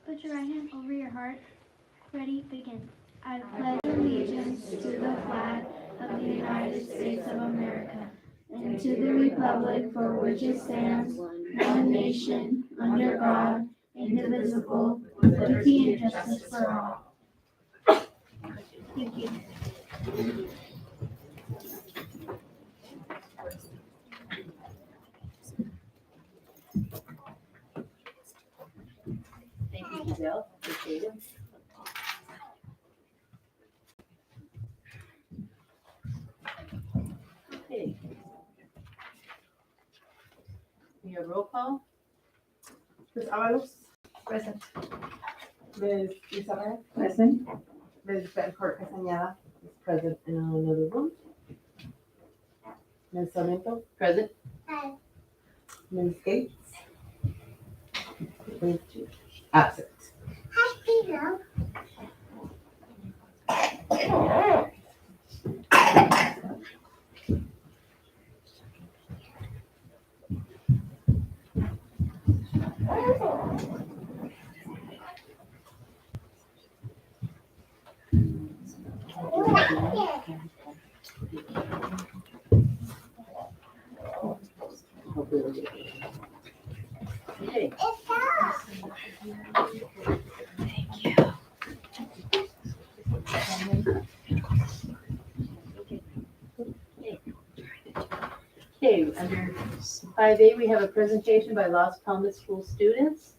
Put your right hand over your heart. Ready, begin. I pledge allegiance to the flag of the United States of America and to the republic for which it stands, one nation, under God, indivisible, with liberty and justice for all. Thank you. Thank you, Giselle. Appreciate it. Okay. We have roll call. Ms. Avalos, Present. Ms. Isabel, Present. Ms. Bencourt Castañeda is present in another room. Ms. Sarmiento, Present. Ms. Gates. Ms. Chu, absent. Okay. Okay, under 5A, we have a presentation by Las Palmas School students.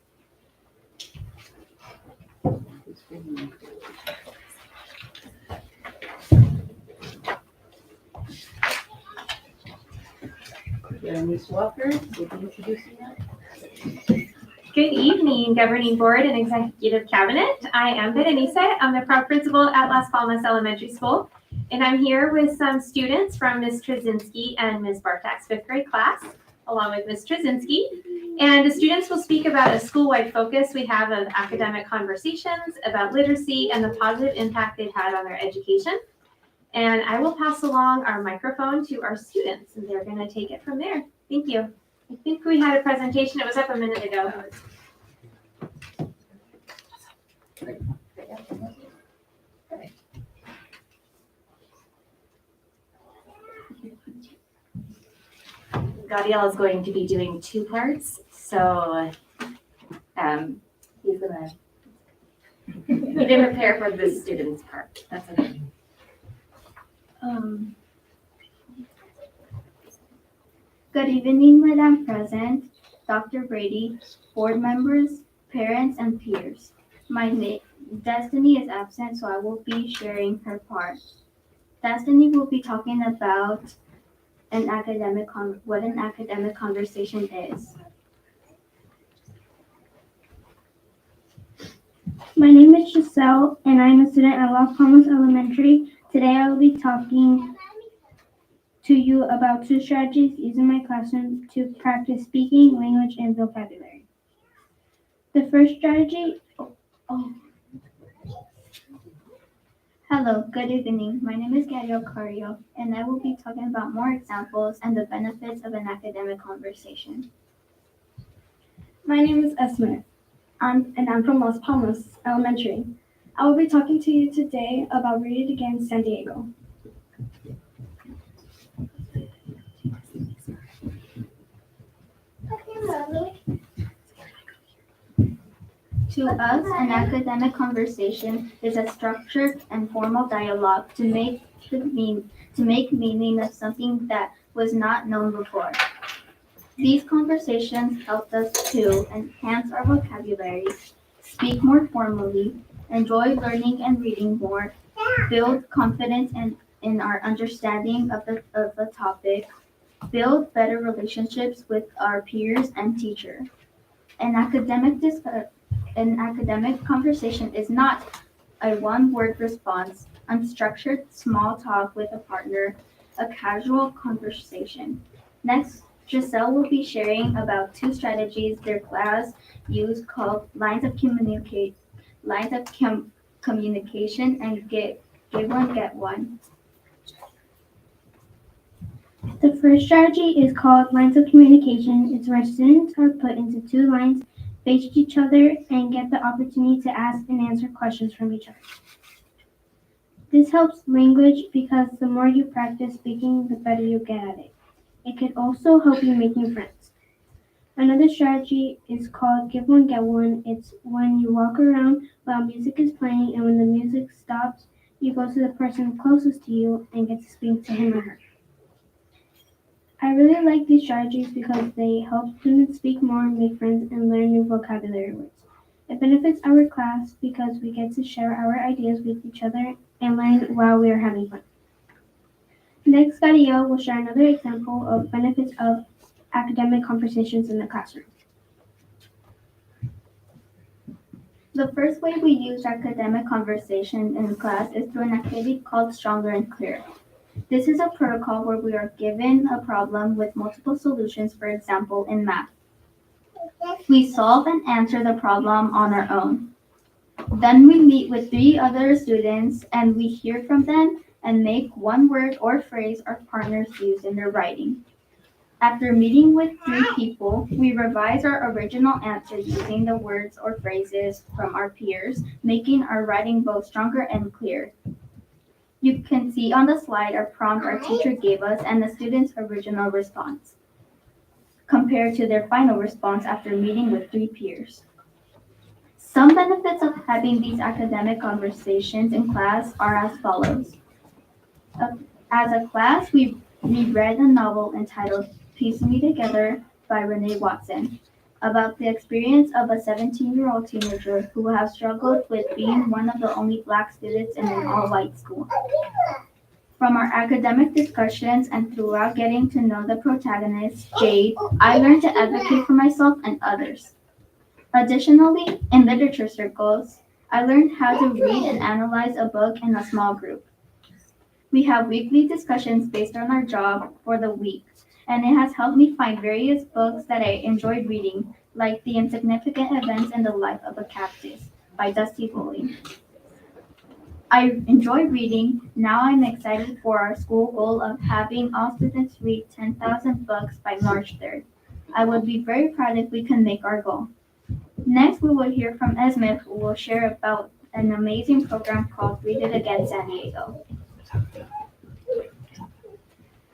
Ms. Walker, will you introduce that? Good evening, Governing Board and Executive Cabinet. I am Berenice. I'm the proud principal at Las Palmas Elementary School, and I'm here with some students from Ms. Trzynski and Ms. Bartak's fifth grade class, along with Ms. Trzynski. And the students will speak about a school-wide focus we have of academic conversations about literacy and the positive impact they've had on their education. And I will pass along our microphone to our students, and they're going to take it from there. Thank you. I think we had a presentation. It was up a minute ago. Gadiel is going to be doing two parts, so he's gonna. He didn't prepare for the students' part. That's okay. Good evening, Madam President, Dr. Brady, board members, parents, and peers. My name, Destiny is absent, so I will be sharing her part. Destiny will be talking about what an academic conversation is. My name is Giselle, and I am a student at Las Palmas Elementary. Today I will be talking to you about two strategies used in my classroom to practice speaking, language, and vocabulary. The first strategy. Hello, good evening. My name is Gadiel Carrillo, and I will be talking about more examples and the benefits of an academic conversation. My name is Esme, and I'm from Las Palmas Elementary. I will be talking to you today about Read It Again San Diego. To us, an academic conversation is a structured and formal dialogue to make meaning of something that was not known before. These conversations helped us to enhance our vocabulary, speak more formally, enjoy learning and reading more, build confidence in our understanding of the topic, build better relationships with our peers and teacher. An academic conversation is not a one-word response, unstructured small talk with a partner, a casual conversation. Next, Giselle will be sharing about two strategies their class used called lines of communication and give one, get one. The first strategy is called lines of communication. It's where students are put into two lines face each other, and get the opportunity to ask and answer questions from each other. This helps language because the more you practice speaking, the better you get at it. It can also help you make new friends. Another strategy is called give one, get one. It's when you walk around while music is playing, and when the music stops, you go to the person closest to you and get to speak to him or her. I really like these strategies because they help students speak more, make friends, and learn new vocabulary words. It benefits our class because we get to share our ideas with each other and learn while we are having fun. Next, Dario will share another example of benefits of academic conversations in the classroom. The first way we use academic conversation in class is through an activity called Stronger and Clear. This is a protocol where we are given a problem with multiple solutions, for example, in math. We solve and answer the problem on our own. Then we meet with 3 other students and we hear from them and make one word or phrase our partners use in their writing. After meeting with 3 people, we revise our original answer using the words or phrases from our peers, making our writing both stronger and clear. You can see on the slide our prompt our teacher gave us and the students' original response, compared to their final response after meeting with 3 peers. Some benefits of having these academic conversations in class are as follows. As a class, we read a novel entitled Piece Me Together by Renee Watson, about the experience of a 17-year-old teenager who has struggled with being one of the only Black students in an all-white school. From our academic discussions and throughout getting to know the protagonist, Jade, I learned to advocate for myself and others. Additionally, in literature circles, I learned how to read and analyze a book in a small group. We have weekly discussions based on our job for the week, and it has helped me find various books that I enjoyed reading, like The Insignificant Events in the Life of a Cactus by Dusty Bulling. I enjoy reading. Now I'm excited for our school goal of having all students read 10,000 books by March 3rd. I would be very proud if we can make our goal. Next, we will hear from Esme, who will share about an amazing program called Read It Again San Diego.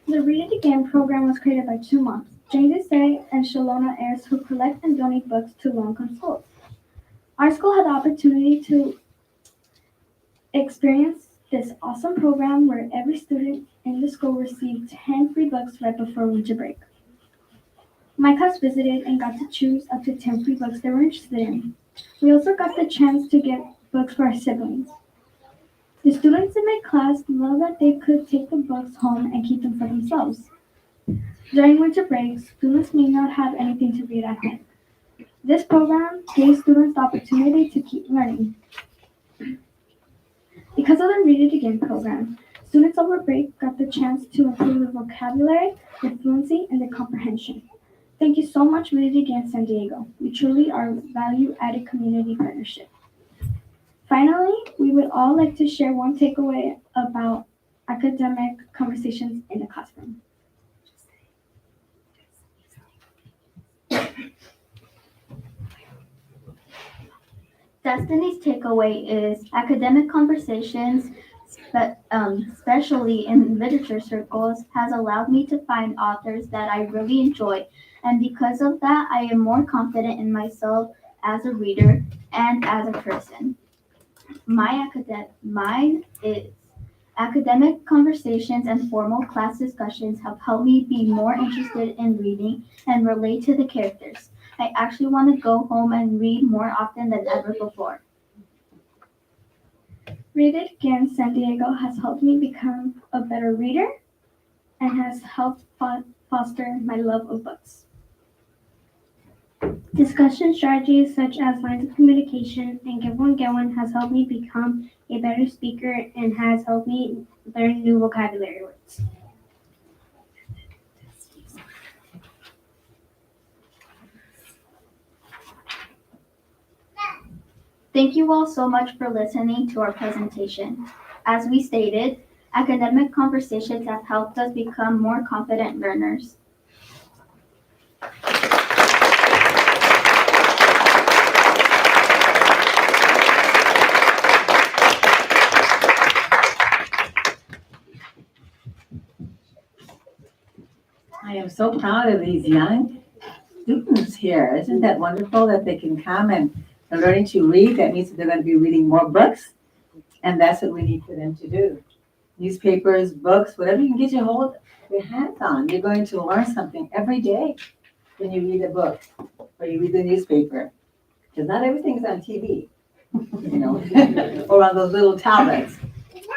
The Read It Again program was created by 2 moms, Jane Desai and Shalona Ayers, who collect and donate books to low-income schools. Our school had the opportunity to experience this awesome program where every student in the school received 10 free books right before winter break. My class visited and got to choose up to 10 free books they were interested in. We also got the chance to get books for our siblings. The students in my class loved that they could take the books home and keep them for themselves. During winter break, students may not have anything to read at home. This program gave students the opportunity to keep learning. Because of the Read It Again program, students over break got the chance to improve their vocabulary, their fluency, and their comprehension. Thank you so much, Read It Again San Diego. You truly are a value-added community partnership. Finally, we would all like to share one takeaway about academic conversations in the classroom. Destiny's takeaway is academic conversations, especially in literature circles, has allowed me to find authors that I really enjoy, and because of that, I am more confident in myself as a reader and as a person. Mine is academic conversations and formal class discussions have helped me be more interested in reading and relate to the characters. I actually want to go home and read more often than ever before. Read It Again San Diego has helped me become a better reader and has helped foster my love of books. Discussion strategies such as lines of communication and give one, get one has helped me become a better speaker and has helped me learn new vocabulary words. Thank you all so much for listening to our presentation. As we stated, academic conversations have helped us become more confident learners. I am so proud of these young students here. Isn't that wonderful that they can come and they're learning to read? That means that they're going to be reading more books. And that's what we need for them to do. Newspapers, books, whatever you can get your hands on. You're going to learn something every day when you read a book or you read the newspaper. Because not everything's on TV, you know, or on those little tablets.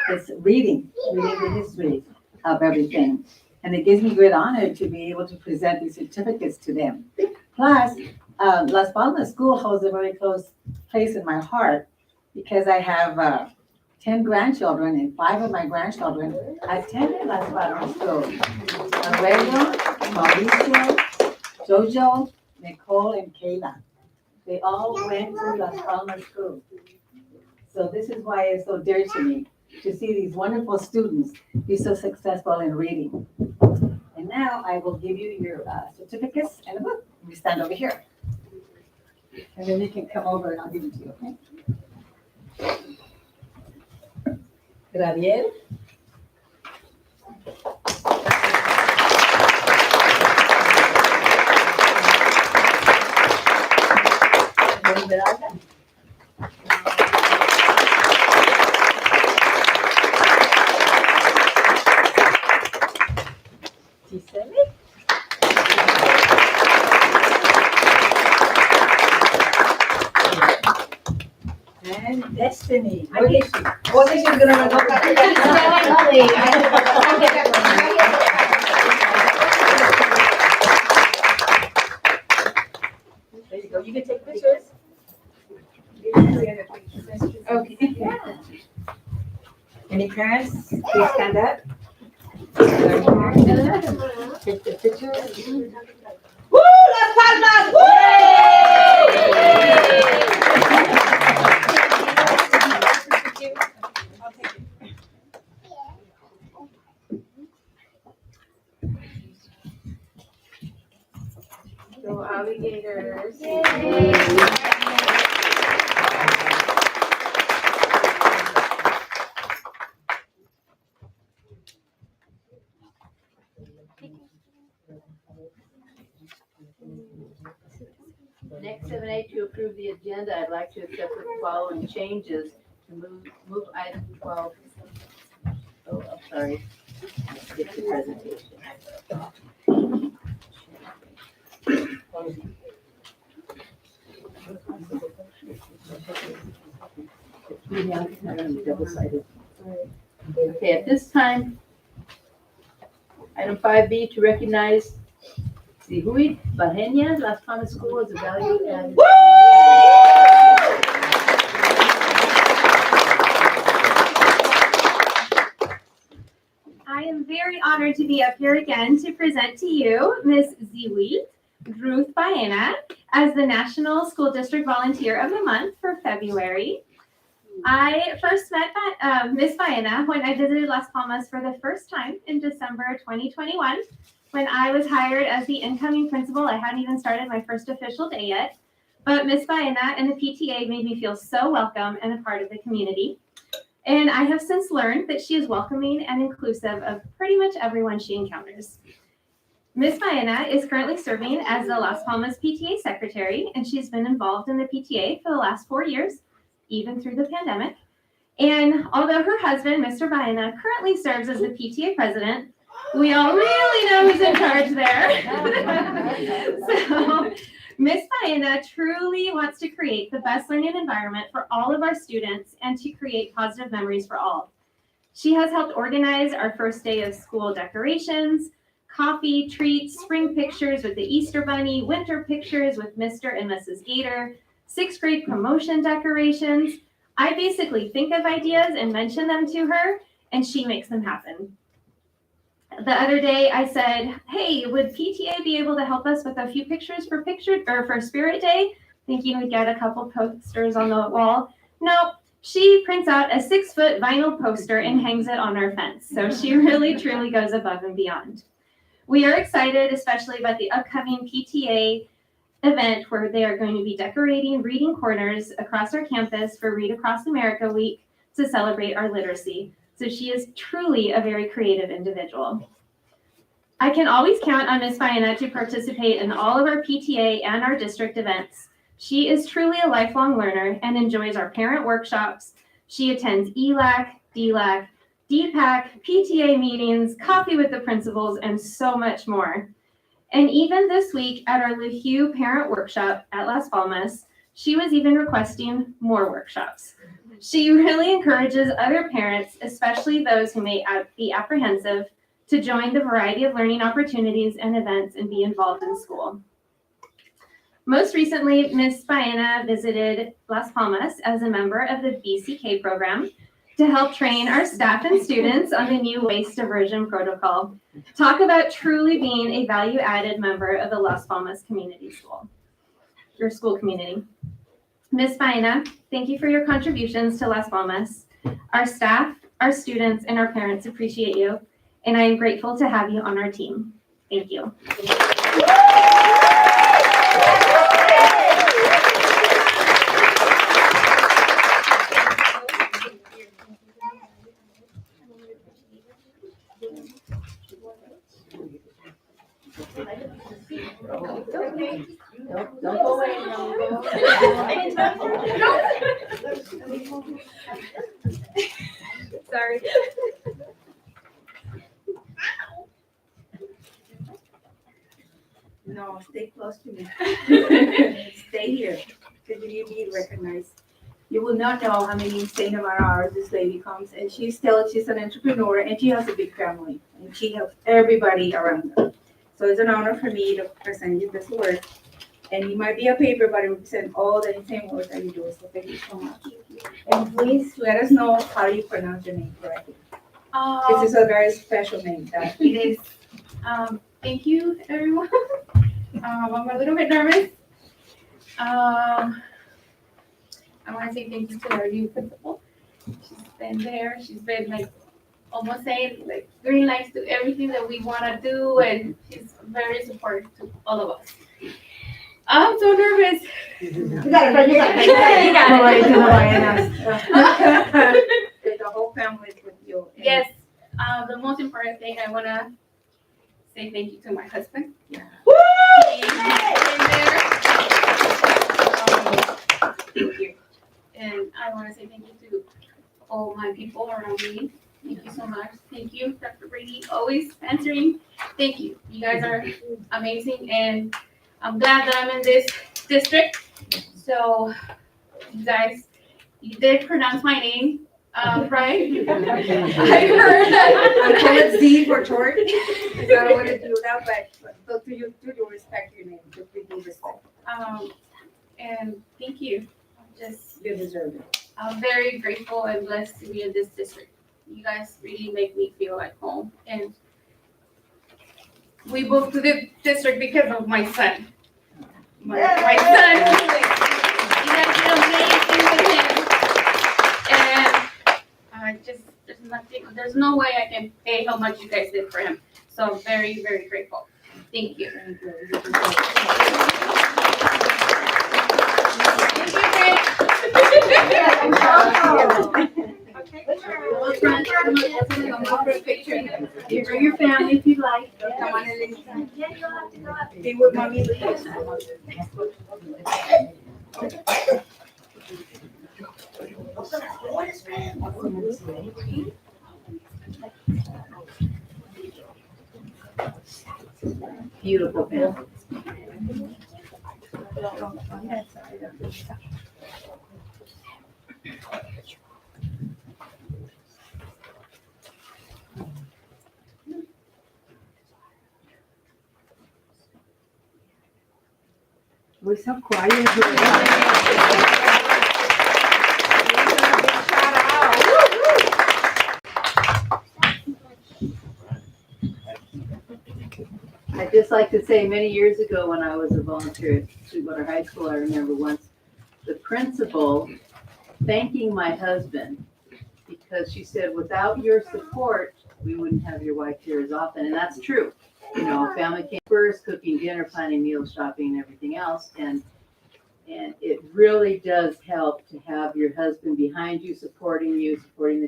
It's reading the history of everything. And it gives me great honor to be able to present these certificates to them. Plus, Las Palmas School holds a very close place in my heart because I have 10 grandchildren, and 5 of my grandchildren attended Las Palmas School. Aurelio, Mauricio, Jojo, Nicole, and Kayla. They all went to Las Palmas School. So this is why it's so dear to me, to see these wonderful students be so successful in reading. And now I will give you your certificates and a book. We stand over here. And then you can come over and I'll give it to you, okay? Gabriel. Esmeralda. Gisele. And Destiny. Where is she? What is she gonna look There you go. You can take pictures. Okay. Any parents, please stand up. Take the pictures. Woo, Las Palmas! Woo! Go alligators. Next, 7A, to approve the agenda, I'd like to accept the following changes to move item 12. Oh, I'm sorry. Skip the presentation. Double-sided. Okay, at this time, item 5B, to recognize Zihui Bahenia, Las Palmas School as a value and. I am very honored to be up here again to present to you Ms. Ziwi Ruth Baena as the National School District Volunteer of the Month for February. I first met Ms. Baena when I visited Las Palmas for the first time in December 2021. When I was hired as the incoming principal, I hadn't even started my first official day yet. But Ms. Baena and the PTA made me feel so welcome and a part of the community. And I have since learned that she is welcoming and inclusive of pretty much everyone she encounters. Ms. Baena is currently serving as the Las Palmas PTA secretary, and she's been involved in the PTA for the last 4 years, even through the pandemic. And although her husband, Mr. Baena, currently serves as the PTA president, we all really know who's in charge there. So Ms. Baena truly wants to create the best learning environment for all of our students and to create positive memories for all. She has helped organize our first day of school decorations, coffee, treats, spring pictures with the Easter Bunny, winter pictures with Mr. and Mrs. Gator, 6th grade promotion decorations. I basically think of ideas and mention them to her, and she makes them happen. The other day I said, hey, would PTA be able to help us with a few pictures for Spirit Day? Thinking we'd get a couple posters on the wall. Nope, she prints out a 6-foot vinyl poster and hangs it on our fence. So she really, truly goes above and beyond. We are excited, especially about the upcoming PTA event where they are going to be decorating reading corners across our campus for Read Across America Week to celebrate our literacy. So she is truly a very creative individual. I can always count on Ms. Baena to participate in all of our PTA and our district events. She is truly a lifelong learner and enjoys our parent workshops. She attends ELAC, DLAC, DPAC, PTA meetings, coffee with the principals, and so much more. And even this week at our LaHue parent workshop at Las Palmas, she was even requesting more workshops. She really encourages other parents, especially those who may be apprehensive, to join the variety of learning opportunities and events and be involved in school. Most recently, Ms. Baena visited Las Palmas as a member of the BCK program to help train our staff and students on the new waste diversion protocol. Talk about truly being a value-added member of the Las Palmas community school, your school community. Ms. Baena, thank you for your contributions to Las Palmas. Our staff, our students, and our parents appreciate you, and I am grateful to have you on our team. Thank you. Don't go away. Sorry. No, stay close to me. Stay here, because you need to be recognized. You will not know how many insane amount of hours this lady comes, and she's an entrepreneur, and she has a big family, and she helps everybody around her. So it's an honor for me to present you this work. And it might be a paper, but it represents all the insane work that you do. So thank you so much. And please let us know how you pronounce your name correctly. This is a very special name. It is. Thank you, everyone. I'm a little bit nervous. I want to say thank you to our new principal. She's been there. She's been like almost saying like green lights to everything that we want to do, and she's very supportive to all of us. I'm so nervous. You got it. The whole family is with you. Yes. The most important thing I want to say thank you to my husband. Yeah. He's been there. Thank you. And I want to say thank you to all my people around me. Thank you so much. Thank you, Dr. Brady, always answering. Thank you. You guys are amazing, and I'm glad that I'm in this district. So, you guys, you did pronounce my name right. I heard that. I call it Z for short. I don't want to do that, but do you respect your name? Just give me respect. And thank you. You deserve it. I'm very grateful and blessed to be in this district. You guys really make me feel like home. And we moved to this district because of my son. My son. You guys did amazing with him. And there's no way I can pay how much you guys did for him. So I'm very, very grateful. Thank you. Thank You bring your family if you like. Come on in. Yeah, you'll have to go up. Be with mommy. Beautiful family. We're so quiet here. I'd just like to say, many years ago when I was a volunteer at Sweetwater High School, I remember once the principal thanking my husband because she said, without your support, we wouldn't have your wife here as often. And that's true. You know, family came first, cooking dinner, planning meals, shopping, and everything else. And it really does help to have your husband behind you, supporting the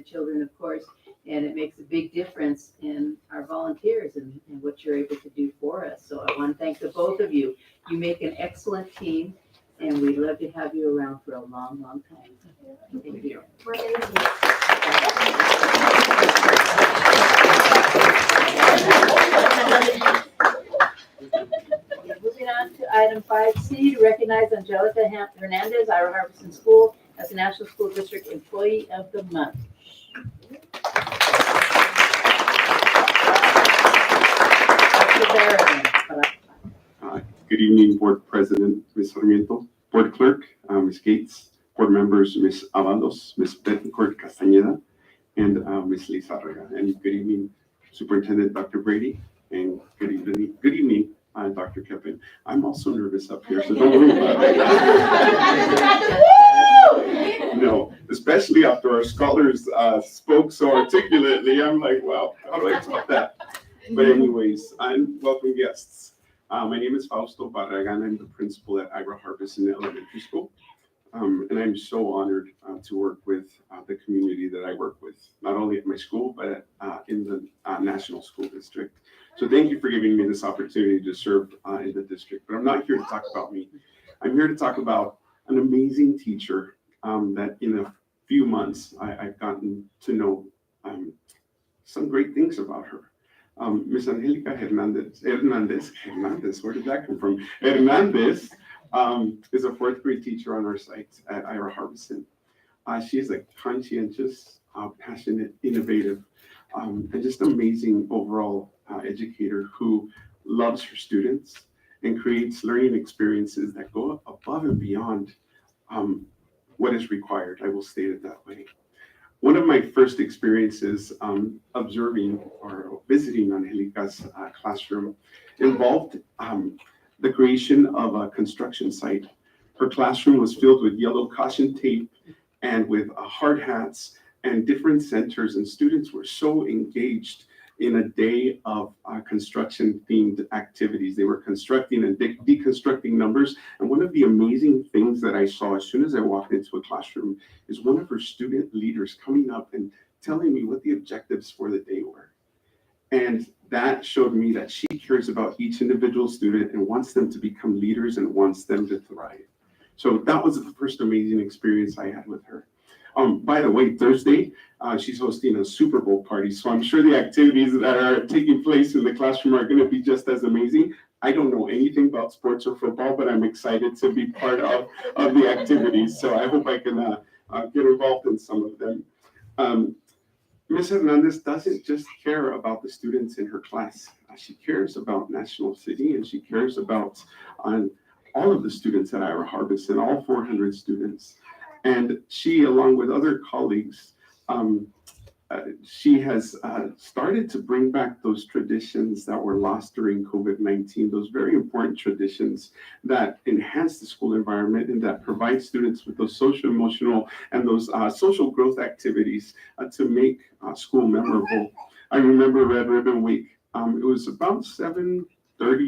children, of course. And it makes a big difference in our volunteers and what you're able to do for us. So I want to thank the both of you. You make an excellent team, and we'd love to have you around for a long, long time. Thank you. Moving on to item 5C, to recognize Angelica Hernandez, Ira Harbison School, as the National School District Employee of the Month. Good evening, Board President, Ms. Sarmiento, Board Clerk, Ms. Gates, Board Members, Ms. Avalos, Ms. Bettencourt Castañeda, and Ms. Lizarraga. And good evening, Superintendent Dr. Brady, and good evening, Dr. Kevin. I'm also nervous up here, so don't worry about it. No, especially after our scholars spoke so articulately, I'm like, wow, how do I top that? But anyways, welcome guests. My name is Fausto Barragan. I'm the principal at Ira Harbison Elementary School. And I'm so honored to work with the community that I work with, not only at my school, but in the National School District. So thank you for giving me this opportunity to serve in the district. But I'm not here to talk about me. I'm here to talk about an amazing teacher that in a few months I've gotten to know some great things about her. Miss Angelica Hernandez, where did that come from? Hernandez is a fourth grade teacher on our site at Ira Harbison. She is a conscientious, passionate, innovative, and just amazing overall educator who loves her students and creates learning experiences that go above and beyond what is required. I will state it that way. One of my first experiences observing or visiting Angelica's classroom involved the creation of a construction site. Her classroom was filled with yellow caution tape and with hard hats and different centers, and students were so engaged in a day of construction-themed activities. They were constructing and deconstructing numbers. And one of the amazing things that I saw as soon as I walked into a classroom is one of her student leaders coming up and telling me what the objectives for the day were. And that showed me that she cares about each individual student and wants them to become leaders and wants them to thrive. So that was the first amazing experience I had with her. By the way, Thursday, she's hosting a Super Bowl party. So I'm sure the activities that are taking place in the classroom are going to be just as amazing. I don't know anything about sports or football, but I'm excited to be part of the activities. So I hope I can get involved in some of them. Ms. Hernandez doesn't just care about the students in her class. She cares about National City, and she cares about all of the students at Ira Harbison, all 400 students. And she, along with other colleagues, she has started to bring back those traditions that were lost during COVID-19, those very important traditions that enhance the school environment and that provide students with those social, emotional, and those social growth activities to make school memorable. I remember Red Ribbon Week. It was about 7:30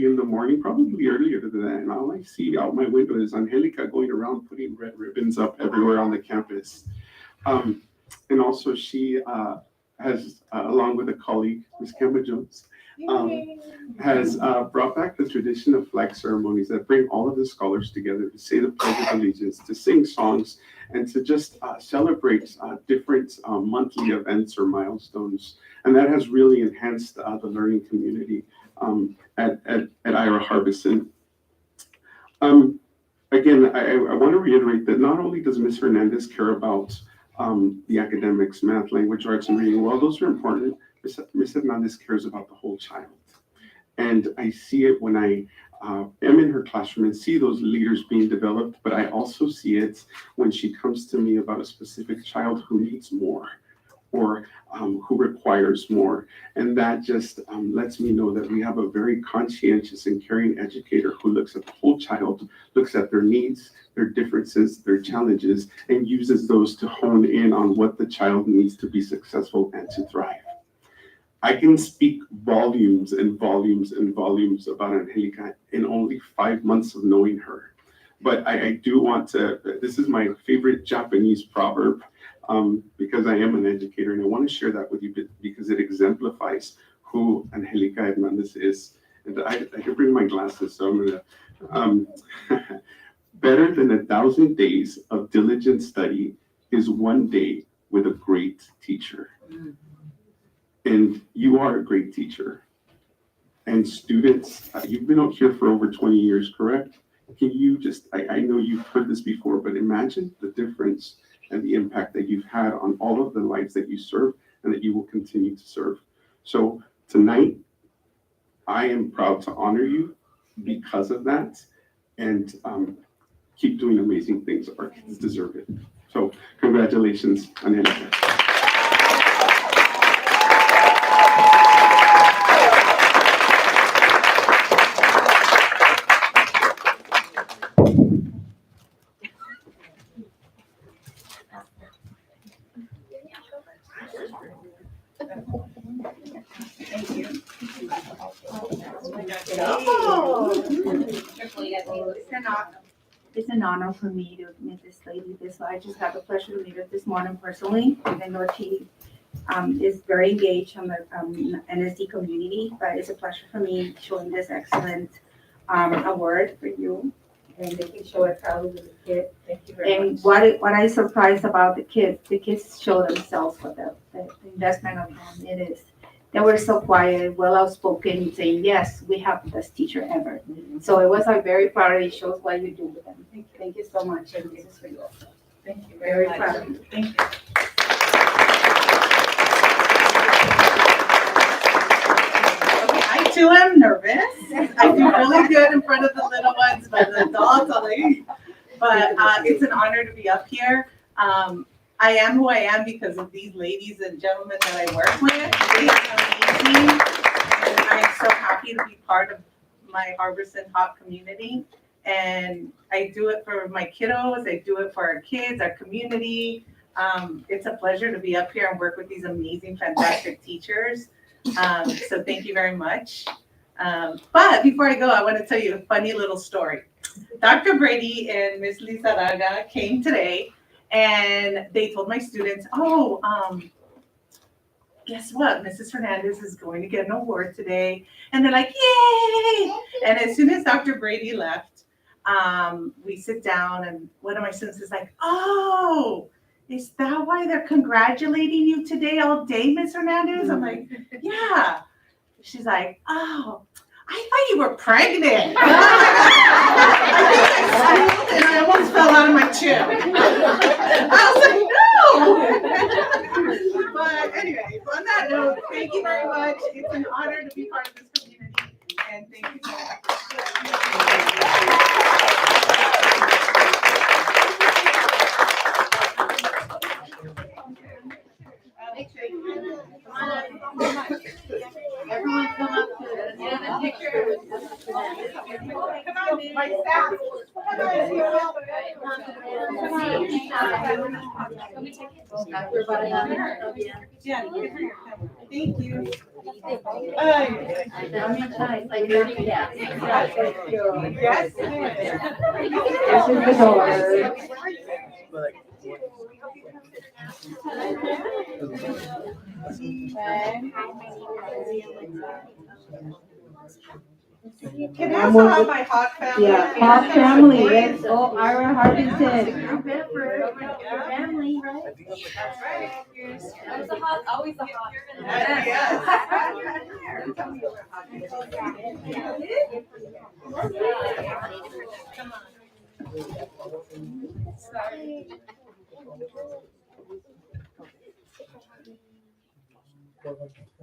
in the morning, probably earlier than that. And all I see out my window is Angelica going around putting red ribbons up everywhere on the campus. And also she has, along with a colleague, Ms. Kemba Jones, has brought back the tradition of flag ceremonies that bring all of the scholars together to say the Pledge of Allegiance, to sing songs, and to just celebrate different monthly events or milestones. And that has really enhanced the learning community at Ira Harbison. Again, I want to reiterate that not only does Ms. Hernandez care about the academics, math, language, arts, and reading, well, those are important. Ms. Hernandez cares about the whole child. And I see it when I am in her classroom and see those leaders being developed, but I also see it when she comes to me about a specific child who needs more or who requires more. And that just lets me know that we have a very conscientious and caring educator who looks at the whole child, looks at their needs, their differences, their challenges, and uses those to hone in on what the child needs to be successful and to thrive. I can speak volumes and volumes and volumes about Angelica in only 5 months of knowing her. But I do want to, this is my favorite Japanese proverb, because I am an educator, and I want to share that with you because it exemplifies who Angelica Hernandez is. And I can bring my glasses, so I'm gonna. Better than 1,000 days of diligent study is one day with a great teacher. And you are a great teacher. And students, you've been out here for over 20 years, correct? Can you just, I know you've heard this before, but imagine the difference and the impact that you've had on all of the lives that you serve and that you will continue to serve. So tonight, I am proud to honor you because of that. And keep doing amazing things. Our kids deserve it. So congratulations, Angelica. It's an honor for me to meet this lady. I just had the pleasure to meet her this morning personally. I know she is very engaged on the NSD community, but it's a pleasure for me showing this excellent award for you. And they can show it proudly to the kid. Thank you very And much. what I surprised about the kids show themselves what the investment of them it is. They were so quiet, well outspoken, saying, yes, we have the best teacher ever. So it was like very proud. It shows what you do with them. Thank you so much. And this is for you also. Thank you Very very proud much. of you. Thank you. I too am nervous. I do really good in front of the little ones, but the adults are like, but it's an honor to be up here. I am who I am because of these ladies and gentlemen that I work with. They are amazing. And I'm so happy to be part of my Harbison Hop community. And I do it for my kiddos. I do it for our kids, our community. It's a pleasure to be up here and work with these amazing, fantastic teachers. So thank you very much. But before I go, I want to tell you a funny little story. Dr. Brady and Miss Lisa Raga came today and they told my students, guess what? Mrs. Hernandez is going to get an award today. And they're like, yay! And as soon as Dr. Brady left, we sit down and one of my students is like, oh, is that why they're congratulating you today all day, Miss Hernandez? I'm like, yeah. She's like, oh, I thought you were pregnant. I think I screamed and I almost fell out of my chair. I was like, no. But anyway, on that note, thank you very much. It's an honor to be part of this community. And thank you so Everyone come up to get a picture. Come on, my staff. Yeah, thank you. Yes. This is the door. Can I also have my hot family? Yeah, Hop family, let's go, Ira Harbison. Family, right? That's right. Always a hot.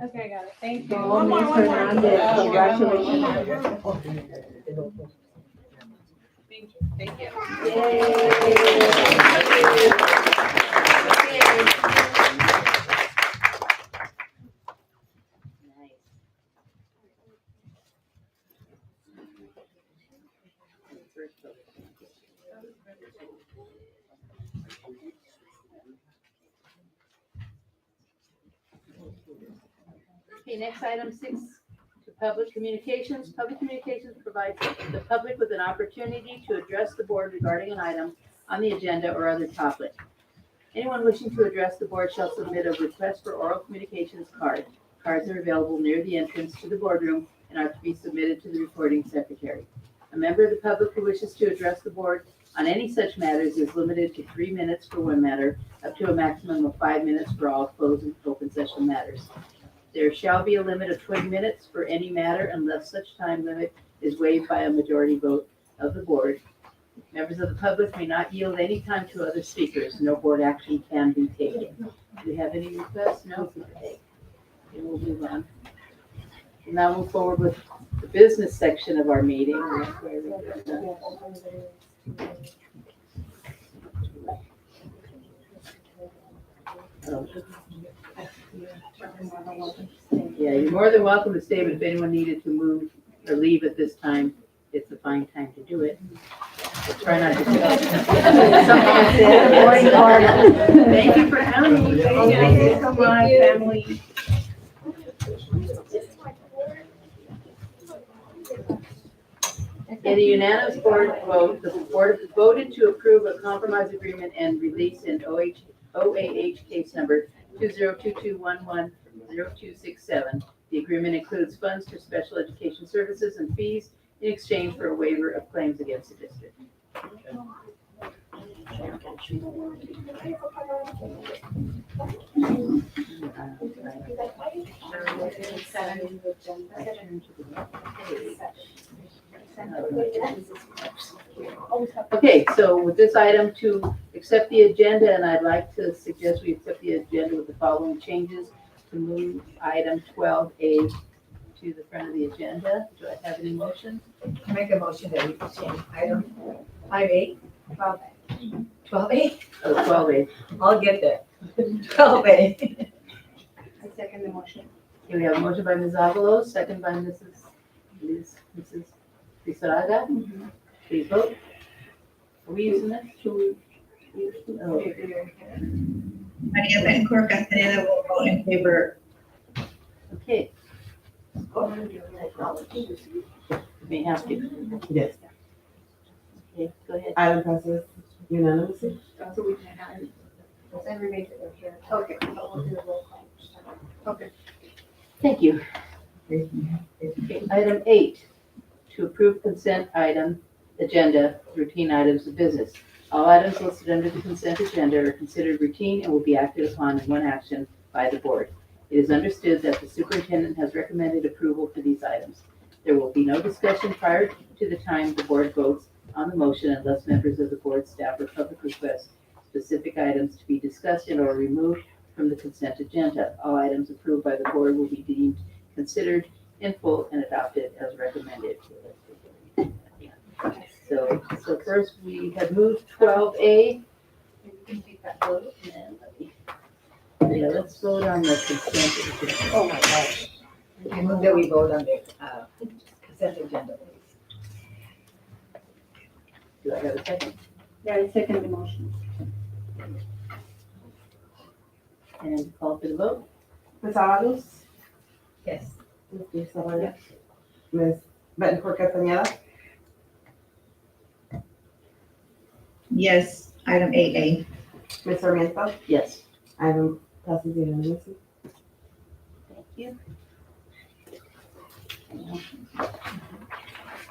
Okay, got it. Thank you. Oh, Miss Hernandez, congratulations. Thank you. Okay, next item 6, to public communications. Public communications provides the public with an opportunity to address the board regarding an item on the agenda or other topic. Anyone wishing to address the board shall submit a request for oral communications card. Cards are available near the entrance to the boardroom and are to be submitted to the recording secretary. A member of the public who wishes to address the board on any such matters is limited to 3 minutes for one matter, up to a maximum of 5 minutes for all closed and open session matters. There shall be a limit of 20 minutes for any matter unless such time limit is waived by a majority vote of the board. Members of the public may not yield any time to other speakers. No board action can be taken. Do we have any requests? No? Okay, we'll move on. We'll now move forward with the business section of our meeting. Yeah, you're more than welcome to stay, but if anyone needed to move or leave at this time, it's a fine time to do it. But try not to. Thank you for coming. Thank you so much, family. In a unanimous board vote, the board voted to approve a compromise agreement and release in OAH case number 2022110267. The agreement includes funds for special education services and fees in exchange for a waiver of claims against the district. Okay, so with this item to accept the agenda, and I'd like to suggest we accept the agenda with the following changes: to move item 12A to the front of the agenda. Do I have any motion? Make a motion that we change item 5A, 12A. Oh, 12A. I'll get there. 12A. I second the motion. Okay, we have a motion by Ms. Avalos, second by Mrs. Risaraga. Please vote. Are we using this? Oh, Maria Betancourt Castaneda will vote in favor. okay. May have to. Yes. Okay, go ahead. Item passes unanimously. So we can have. Okay. Okay. Thank you. Okay, item 8, to approve consent item agenda, routine items of business. All items listed under the consent agenda are considered routine and will be acted upon in one action by the board. It is understood that the superintendent has recommended approval for these items. There will be no discussion prior to the time the board votes on the motion unless members of the board, staff, or public request specific items to be discussed and or removed from the consent agenda. All items approved by the board will be deemed considered in full and adopted as recommended. So first we have moved 12A. Yeah, let's vote on the consent agenda. Oh my gosh. I move that we vote on the consent agenda, please. Do I have a second? Yeah, I second the motion. And call for the vote? Ms. Avalos? Yes. Ms. Risaraga? Ms. Betancourt Castaneda? Yes, item 8A. Ms. Sarmiento? Yes. Item passes unanimously. Thank you.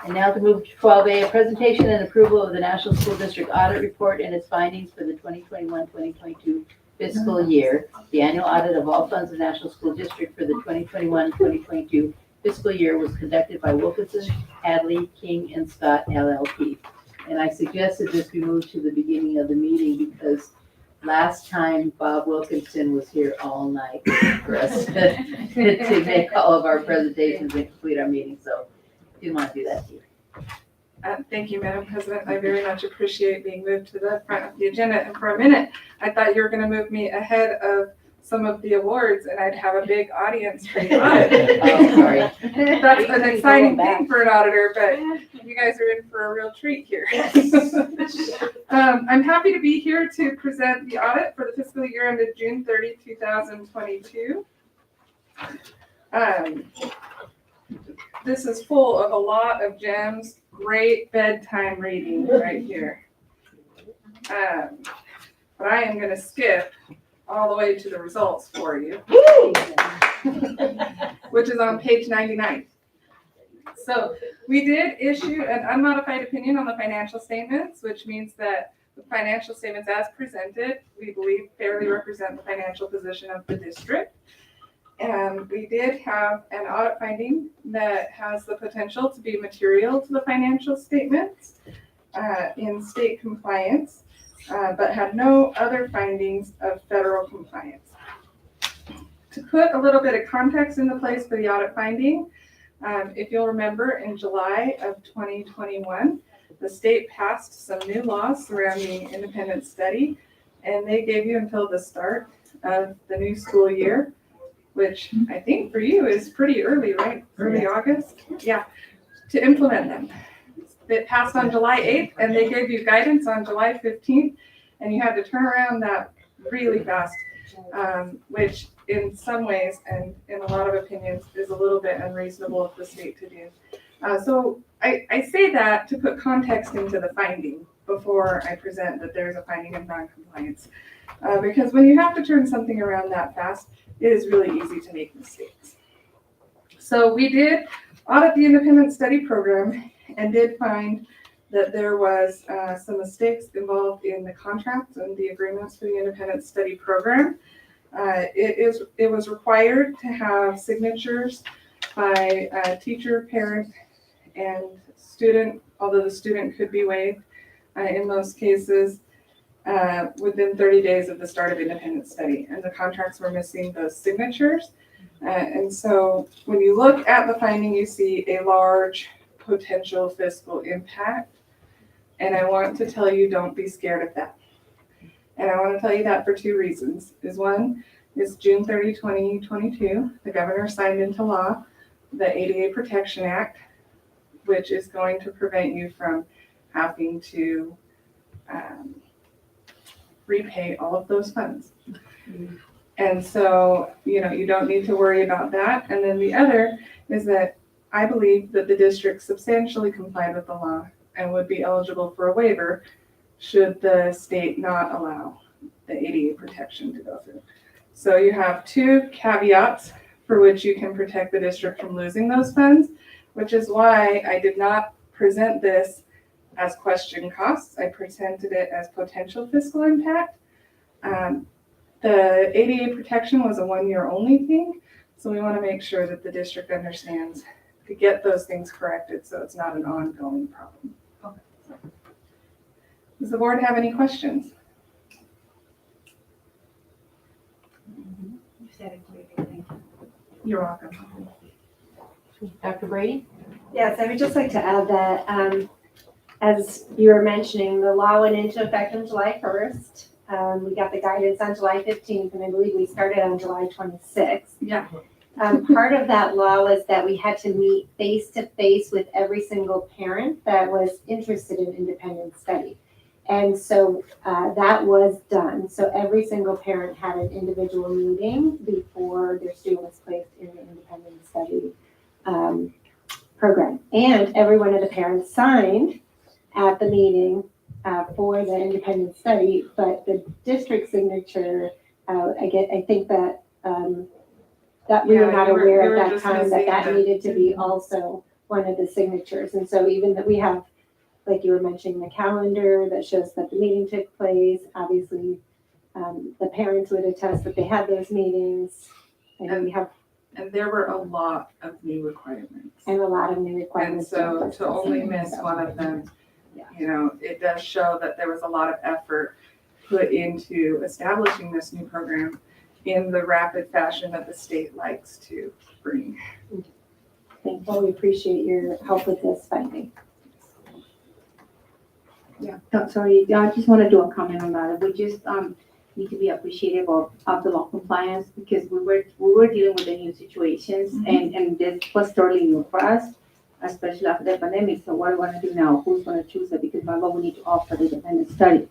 And now to move to 12A, a presentation and approval of the National School District Audit Report and its findings for the 2021-2022 fiscal year. The annual audit of all funds of National School District for the 2021-2022 fiscal year was conducted by Wilkinson, Hadley, King, and Scott LLP. And I suggested this be moved to the beginning of the meeting because last time Bob Wilkinson was here all night for us to make all of our presentations and complete our meeting. So if you want to do that, Steve. Thank you, Madam President. I very much appreciate being moved to the front of the agenda. And for a minute, I thought you were going to move me ahead of some of the awards and I'd have a big audience for the audit. Oh, sorry. That's an exciting thing for an auditor, but you guys are in for a real treat here. I'm happy to be here to present the audit for the fiscal year ended June 30, 2022. This is full of a lot of gems, great bedtime reading right here. but I am gonna skip all the way to the results for you, which is on page 99. So we did issue an unmodified opinion on the financial statements, which means that the financial statements as presented, we believe fairly represent the financial position of the district. And we did have an audit finding that has the potential to be material to the financial statements in state compliance, but had no other findings of federal compliance. To put a little bit of context into place for the audit finding, if you'll remember, in July of 2021, the state passed some new laws surrounding independent study, and they gave you until the start of the new school year, which I think for you is pretty early, right? Early August? Yeah, to implement them. It passed on July 8th, and they gave you guidance on July 15th, and you had to turn around that really fast, which in some ways and in a lot of opinions is a little bit unreasonable of the state to do. So I say that to put context into the finding before I present that there's a finding of non-compliance. Because when you have to turn something around that fast, it is really easy to make mistakes. So we did audit the independent study program and did find that there was some mistakes involved in the contracts and the agreements for the independent study program. It was required to have signatures by teacher, parent, and student, although the student could be waived in most cases within 30 days of the start of independent study. And the contracts were missing those signatures. And so when you look at the finding, you see a large potential fiscal impact. And I want to tell you, don't be scared of that. And I want to tell you that for two reasons. One is June 30, 2022, the governor signed into law the ADA Protection Act, which is going to prevent you from having to repay all of those funds. And so, you don't need to worry about that. And then the other is that I believe that the district substantially complied with the law and would be eligible for a waiver should the state not allow the ADA protection to go through. So you have two caveats for which you can protect the district from losing those funds, which is why I did not present this as question costs. I presented it as potential fiscal impact. The ADA protection was a one-year only thing, so we want to make sure that the district understands to get those things corrected so it's not an ongoing problem. Okay. Does the board have any questions? You're welcome. Dr. Brady? Yes, I would just like to add that, as you were mentioning, the law went into effect on July 1st. We got the guidance on July 15th, and I believe we started on July 26th. Yeah. Part of that law was that we had to meet face-to-face with every single parent that was interested in independent study. And so that was done. So every single parent had an individual meeting before their student was placed in the independent study program. And every one of the parents signed at the meeting for the independent study, but the district signature, I think that that we were not aware at that time that needed to be also one of the signatures. And so even that we have, like you were mentioning, the calendar that shows that the meeting took place, obviously the parents would attest that they had those meetings. And there were a lot of new requirements. And a lot of new requirements. And so to only miss one of them, it does show that there was a lot of effort put into establishing this new program in the rapid fashion that the state likes to bring. Thank you. We appreciate your help with this finding. Yeah, sorry, I just want to do a comment on that. We just need to be appreciative of the law compliance because we were dealing with the new situations and this was totally new for us, especially after the pandemic. So what do we want to do now? Who's going to choose it? Because by law we need to offer the independent study.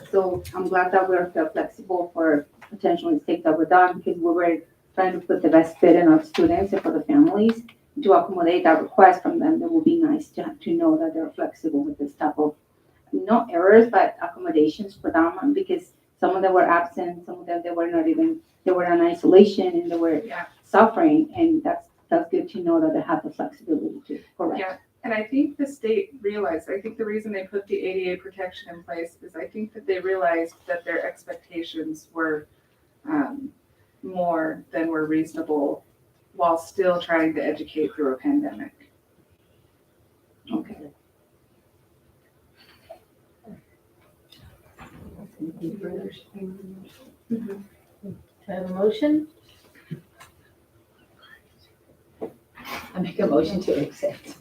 So I'm glad that we're flexible for potential mistakes that were done because we were trying to put the best fit in our students and for the families to accommodate that request from them. That would be nice to know that they're flexible with this type of not errors, but accommodations for them because Some of them were absent, some of them they were not even, they were on isolation and they were suffering, and that's good to know that they have the flexibility to correct. Yeah. And I think the state realized, I think the reason they put the ADA protection in place is I think that they realized that their expectations were more than were reasonable while still trying to educate through a pandemic. Okay. Anything further? Do I have a motion? I make a motion to accept.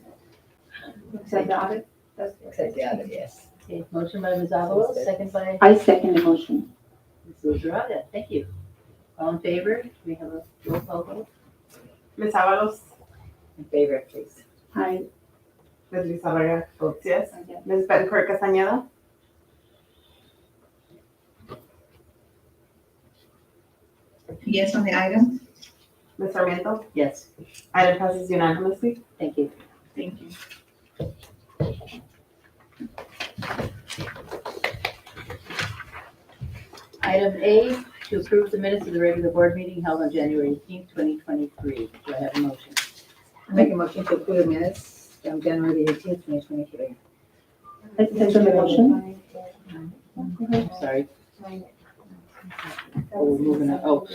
Accept the audit? Accept the audit, yes. Okay, motion by Ms. Avalos, second by I second the motion. Ms. Lizarraga. Thank you. All in favor? Do we have a roll call vote? Ms. Avalos, In favor, please. I, Ms. Lizarraga votes yes. Ms. Bettencourt Castañeda, Yes on the item? Ms. Sarmiento, Yes, item passes unanimously. thank you. Thank you. Item A, to approve the minutes of the regular board meeting held on January 18th, 2023. Do I have a motion? I make a motion to approve the minutes from January 18th, 2023. I second the motion. Sorry. Oh, we're moving on. Oh,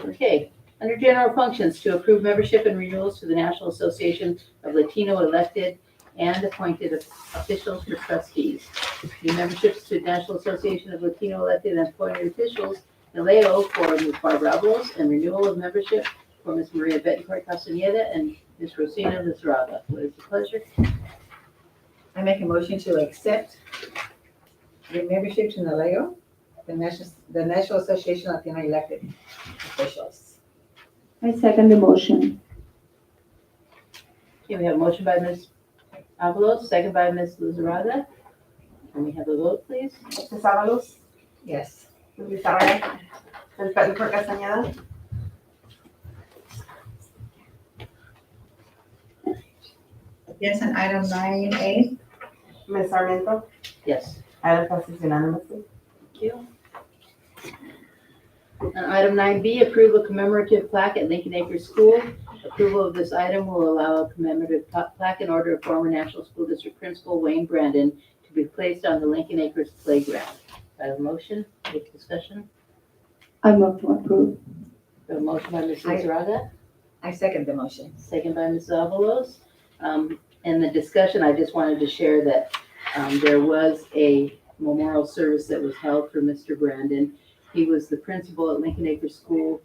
okay. Under general functions, to approve membership and renewals to the National Association of Latino elected and appointed officials for trustees. New memberships to National Association of Latino elected and appointed officials, NALEO for Ms. Barbara Avalos, and renewal of membership for Ms. Maria Bettencourt Castañeda and Ms. Rosina Lizarraga. What is the pleasure? I make a motion to accept the membership to NALEO, the National Association of Latino Elected Officials. I second the motion. Okay, we have a motion by Ms. Avalos, second by Ms. Lizarraga. Can we have a vote, please? Ms. Avalos, Yes. Ms. Lizarraga, Ms. Bettencourt Castañeda, Yes on item 9A? Ms. Sarmiento, Yes. item passes unanimously. Thank you. On item 9B, approve a commemorative plaque at Lincoln Acres School. Approval of this item will allow a commemorative plaque in honor of former National School District Principal Wayne Brandon to be placed on the Lincoln Acres playground. Do I have a motion? Take discussion. I move to approve. We have a motion by Ms. Lizarraga, I second the motion. second by Ms. Avalos. In the discussion, I just wanted to share that there was a memorial service that was held for Mr. Brandon. He was the principal at Lincoln Acres School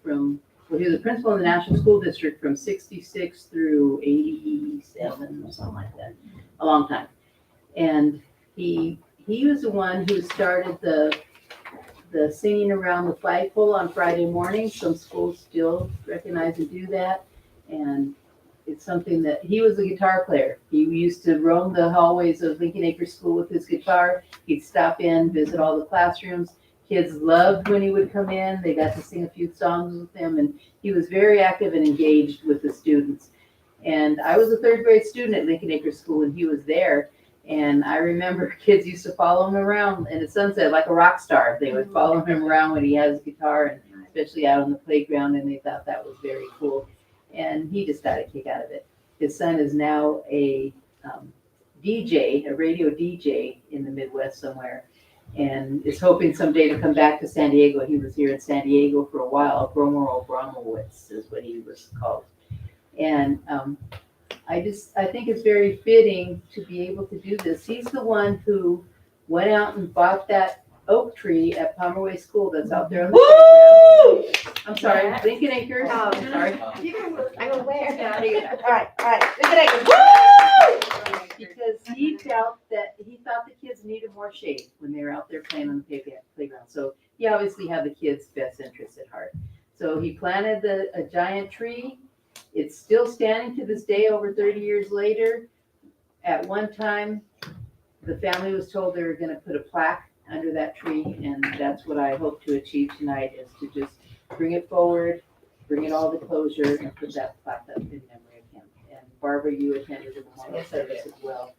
he was the principal in the National School District from 66 through 87 or something like that, a long time. And he was the one who started the singing around the flagpole on Friday morning. Some schools still recognize and do that. And it's something that he was a guitar player. He used to roam the hallways of Lincoln Acres School with his guitar. He'd stop in, visit all the classrooms. Kids loved when he would come in. They got to sing a few songs with him, and he was very active and engaged with the students. And I was a third grade student at Lincoln Acres School when he was there. And I remember kids used to follow him around in the sunset like a rock star. They would follow him around when he had his guitar, and especially out on the playground, and they thought that was very cool. And he just got a kick out of it. His son is now a DJ, a radio DJ in the Midwest somewhere, and is hoping someday to come back to San Diego. He was here in San Diego for a while. Romero Abramowitz is what he was called. And I think it's very fitting to be able to do this. He's the one who went out and bought that oak tree at Pomeroy School that's out there on the playground. I'm sorry, Lincoln Acres. Oh, I'm sorry. I'm aware. All right. Lincoln Acres. Woo! Because he thought the kids needed more shade when they were out there playing on the playground. So he obviously had the kids' best interests at heart. So he planted a giant tree. It's still standing to this day, over 30 years later. At one time, the family was told they were going to put a plaque under that tree, and that's what I hope to achieve tonight, is to just bring it forward, bring it all to closure, and put that plaque up in memory of him. And Barbara, you attended the memorial service as well,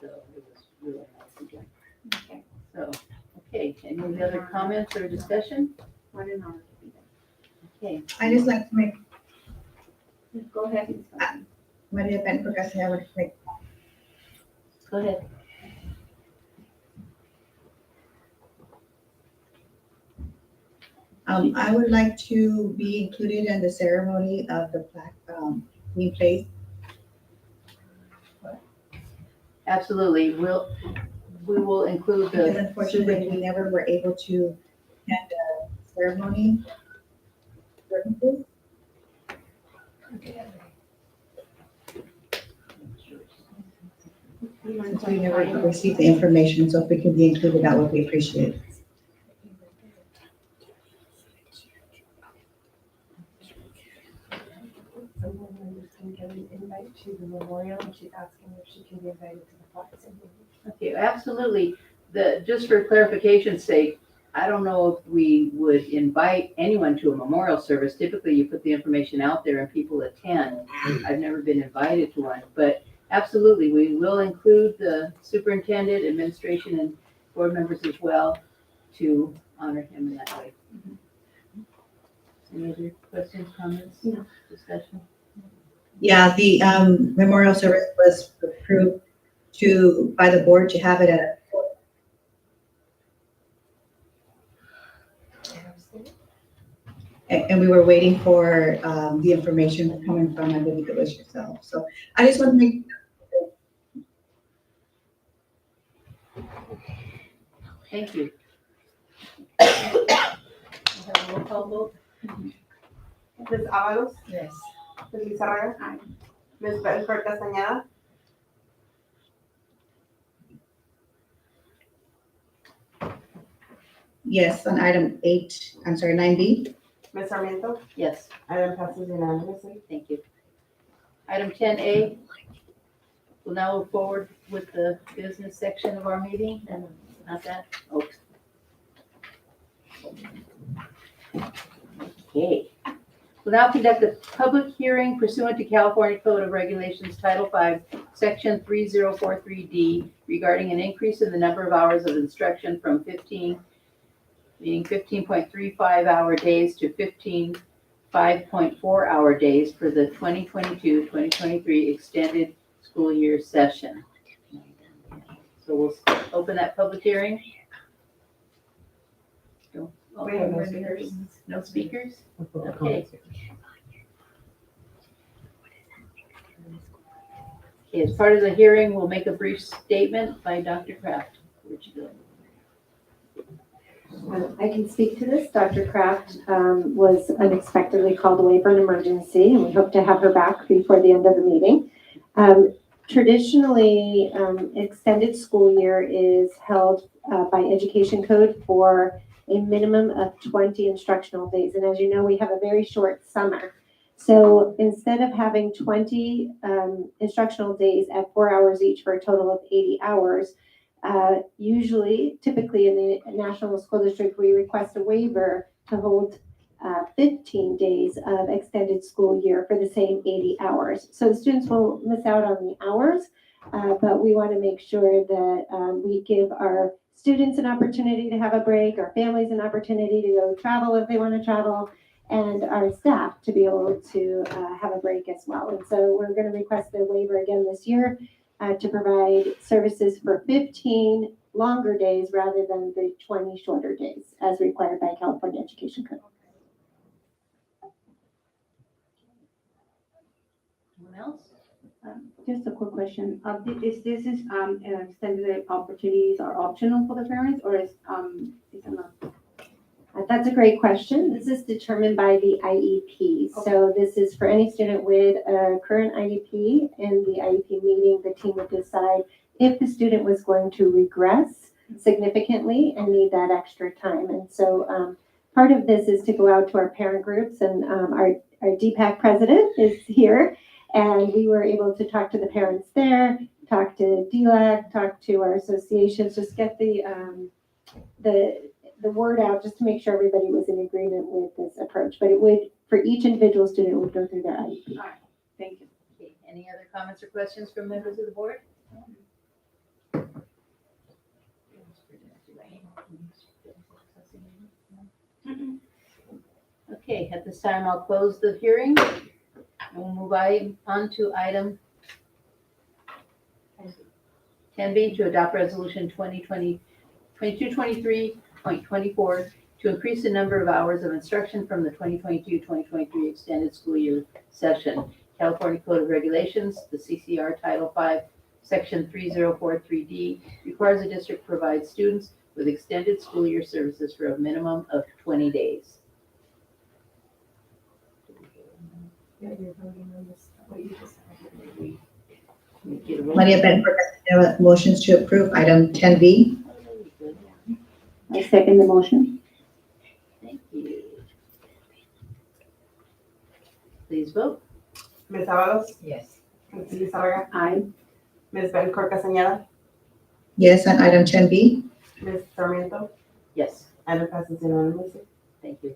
so it was really nice again. Okay, so, okay, any other comments or discussion? What an honor to be Okay, I just like to make there. Go ahead. Ms. Carmen. Maria Ben Casilla would like, go ahead. I would like to be included in the ceremony of the plaque, being placed. Absolutely, we will include Because the unfortunately, we never were able to attend the ceremony. Since we never received the information, so if we can be included, that would be appreciated. Someone members can get an invite to the memorial, and she's asking if she can be invited to the plaque ceremony. Okay, absolutely. Just for clarification's sake, I don't know if we would invite anyone to a memorial service. Typically, you put the information out there and people attend. I've never been invited to one, but absolutely, we will include the superintendent, administration, and board members as well to honor him in that way. Any other questions, comments? No. Discussion? Yeah, the memorial service was approved by the board to have it at. And we were waiting for the information coming from, I believe it was yourself. So I just want to make. Thank you. We'll have a roll call vote. Ms. Avalos, Yes. Ms. Lizarraga. Aye. Ms. Bettencourt Castañeda. Yes, on item 9B. Ms. Sarmiento. Yes. Item passes unanimously. Thank you. Item 10A, we'll now move forward with the business section of our meeting. Not that? Oops. Okay. We'll now conduct a public hearing pursuant to California Code of Regulations Title V, Section 3043D, regarding an increase in the number of hours of instruction from 15.35 hour days to 5.4 hour days for the 2022-2023 extended school year session. So we'll open that public hearing. We have no speakers. No speakers? Okay. Okay, as part of the hearing, we'll make a brief statement by Dr. Kraft. Where'd you go? I can speak to this. Dr. Kraft was unexpectedly called away for an emergency, and we hope to have her back before the end of the meeting. Traditionally, extended school year is held by education code for a minimum of 20 instructional days. And as you know, we have a very short summer. So instead of having 20 instructional days at 4 hours each for a total of 80 hours, typically in the National School District, we request a waiver to hold 15 days of extended school year for the same 80 hours. So the students will miss out on the hours, but we want to make sure that we give our students an opportunity to have a break, our families an opportunity to go travel if they want to travel, and our staff to be able to have a break as well. And so we're going to request the waiver again this year to provide services for 15 longer days rather than the 20 shorter days as required by California Education Code. Anyone else? Just a quick question. Is extended opportunities are optional for the parents or is it not? That's a great question. This is determined by the IEP. So this is for any student with a current IEP. In the IEP meeting, the team would decide if the student was going to regress significantly and need that extra time. And so part of this is to go out to our parent groups, and our DPAC president is here. And we were able to talk to the parents there, talk to DLAC, talk to our associations, just get the word out, just to make sure everybody was in agreement with this approach. But it would, for each individual student, it would go through their IEP. All right, thank you. Okay, any other comments or questions from members of the board? Okay, at this time, I'll close the hearing. We'll move on to item 10B, to adopt resolution 2223.24 to increase the number of hours of instruction from the 2022-2023 extended school year session. California Code of Regulations, the CCR Title 5, Section 3043D requires the district provide students with extended school year services for a minimum of 20 days. Yeah, you're voting on this, what you just Get a roll. Maria Benford, motions to approve item 10B. I second the motion. Thank you. Please vote. Ms. Avalos? Yes. Ms. Lizarraga? Aye. Ms. Belkor Castañeda? Yes, on item 10B. Ms. Sarmiento? Yes. Item passes unanimously. Thank you.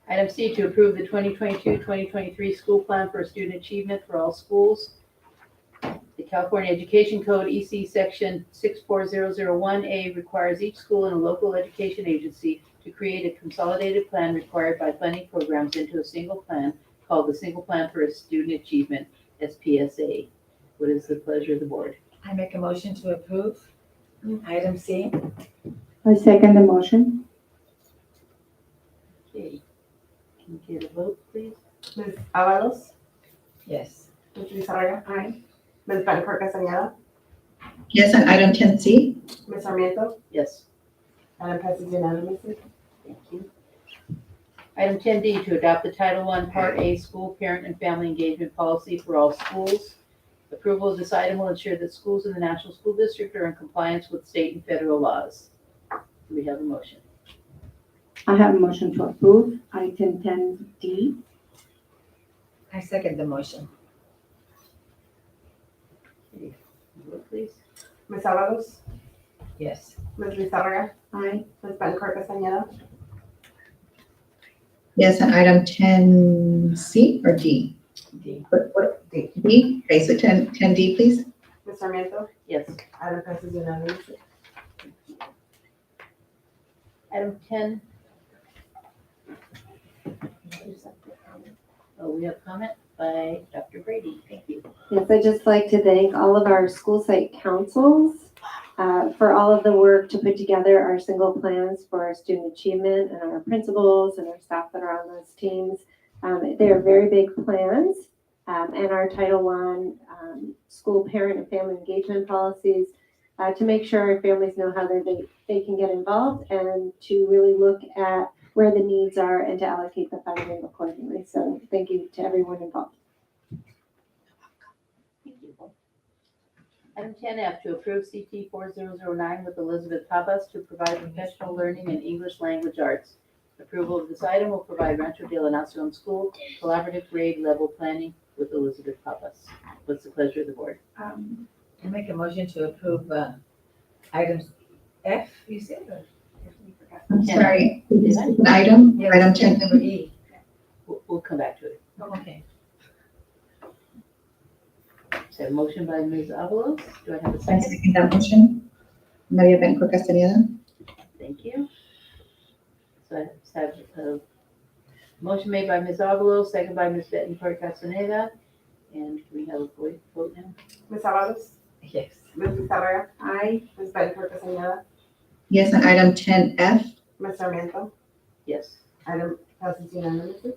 Item C, to approve the 2022-2023 school plan for student achievement for all schools. The California Education Code, EC Section 64001A, requires each school and a local education agency to create a consolidated plan required by funding programs into a single plan called the Single Plan for Student Achievement, SPSA. What is the pleasure of the board? I make a motion to approve item C. I second the motion. Okay. Can you get a vote, please? Ms. Avalos? Yes. Ms. Lizarraga? Aye. Ms. Belkor Castañeda? Yes, on item 10C. Ms. Sarmiento? Yes. Item passes unanimously. Thank you. Item 10D, to adopt the Title I Part A School Parent and Family Engagement Policy for all schools. Approval of this item will ensure that schools in the National School District are in compliance with state and federal laws. Do we have a motion? I have a motion to approve item 10D. I second the motion. Okay. Vote, please. Ms. Avalos? Yes. Ms. Lizarraga? Aye. Ms. Belkor Castañeda? Yes, on item 10C or D? D. What? D. D? Okay, so 10D, please. Ms. Sarmiento? Yes. Item passes unanimously. Item 10. Oh, we have comment by Dr. Brady. Thank you. Yes, I'd just like to thank all of our school site councils for all of the work to put together our single plans for our student achievement, and our principals and our staff that are on those teams. They are very big plans, and our Title I school parent and family engagement policies to make sure our families know how they can get involved, and to really look at where the needs are and to allocate the funding accordingly. So thank you to everyone involved. Thank you. Item 10F, to approve CT 4009 with Elizabeth Papas to provide professional learning in English language arts. Approval of this item will provide Rancho de la Nacion School collaborative grade level planning with Elizabeth Papas. What's the pleasure of the board? I make a motion to approve items F, you said, or? I'm Yeah. sorry. Did I? An item? Yeah, Item check 10. number E. We'll come back to it. Okay. So a motion by Ms. Avalos. Do I have a I second? second that motion. Maria Benford Castañeda. Thank you. So I have a motion made by Ms. Avalos, second by Ms. Bettencourt Castaneda. And can we have a vote now? Ms. Avalos? Yes. Ms. Lizarraga? Aye. Ms. Belkor Castañeda? Yes, on item 10F. Ms. Sarmiento? Yes. Item passes unanimously.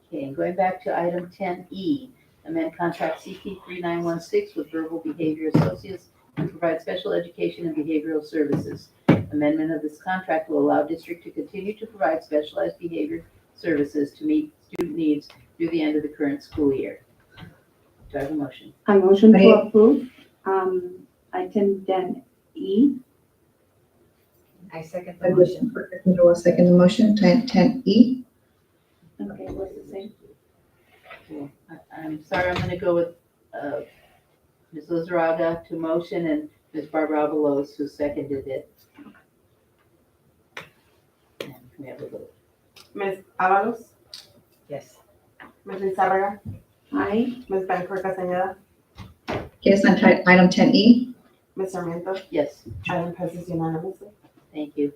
Okay, and going back to item 10E, amend contract CP 3916 with Verbal Behavior Associates to provide special education and behavioral services. Amendment of this contract will allow district to continue to provide specialized behavior services to meet student needs through the end of the current school year. Do I have a motion? I motion to Maria. approve item 10E. I second the motion. Will second the motion. 10E. Okay, what's the same? Cool. I'm sorry, I'm gonna go with Ms. Lizarraga to motion and Ms. Barbara Avalos who seconded it. And can we have a vote? Ms. Avalos? Yes. Ms. Lizarraga? Aye. Ms. Belkor Castañeda? Yes, on item 10E. Ms. Sarmiento? Yes. Item passes unanimously. Thank you.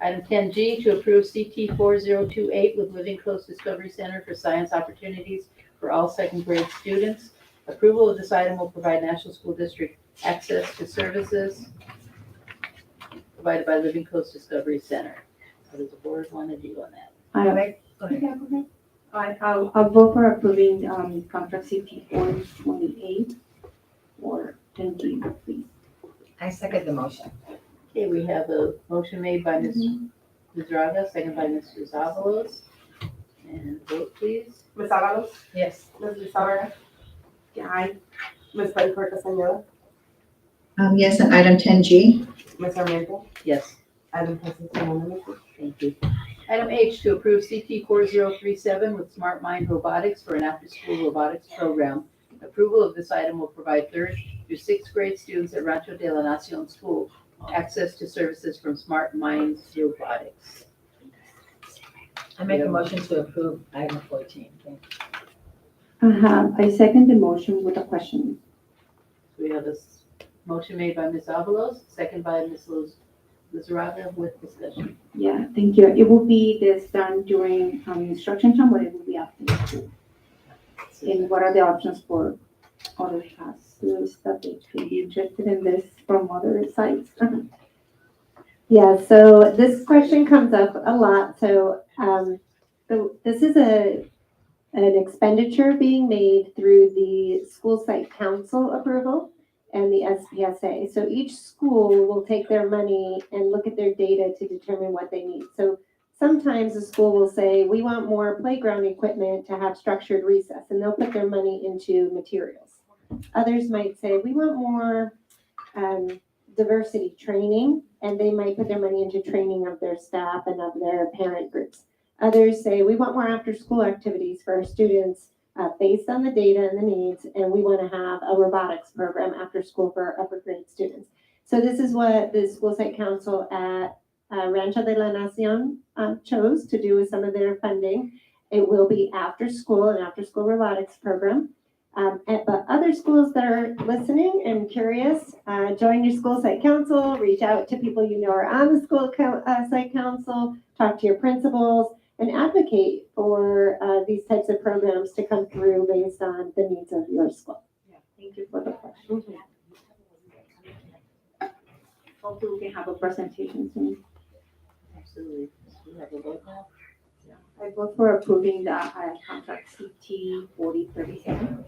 Item 10G, to approve CT 4028 with Living Coast Discovery Center for Science Opportunities for all second grade students. Approval of this item will provide National School District access to services provided by Living Coast Discovery Center. What does the board want to do on that? Go ahead. I'll vote for approving, contract CT 428 or 10G, please. I second the motion. Okay, we have a motion made by Ms. Raga, second by Mr. Zavalos. And vote please. Ms. Avalos, Yes. Ms. Lizarra, Aye. Ms. Betty Castañeda, Yes, on item 10G. Ms. Sarmiento, Yes, item passes unanimously. thank you. Item H, to approve CT 4037 with Smart Mind Robotics for an after-school robotics program. Approval of this item will provide third through sixth grade students at Rancho de la Nacion School access to services from Smart Minds Robotics. I make a motion to approve item 14. Thank I second the motion with a question. We have a motion made by Ms. Avalos, second by Ms. Lizarraga with discussion. Yeah, thank you. It will be this done during, instruction time, or it will be after school? And what are the options for other students that they could be interested in this from other sites? Yeah, so this question comes up a lot. So this is an expenditure being made through the school site council approval and the SPSA. So each school will take their money and look at their data to determine what they need. So sometimes the school will say, we want more playground equipment to have structured recess, and they'll put their money into materials. Others might say, we want more diversity training, and they might put their money into training of their staff and of their parent groups. Others say, we want more after-school activities for our students based on the data and the needs, and we want to have a robotics program after school for our upper grade students. So this is what the school site council at Rancho de la Nacion chose to do with some of their funding. It will be after school, an after-school robotics program. But other schools that are listening and curious, join your school site council, reach out to people you know are on the school site council, talk to your principals, and advocate for these types of programs to come through based on the needs of your school. Thank you for the question. Hopefully we can have a presentation soon. Absolutely. We have a vote now. I vote for approving the contract CT 4037.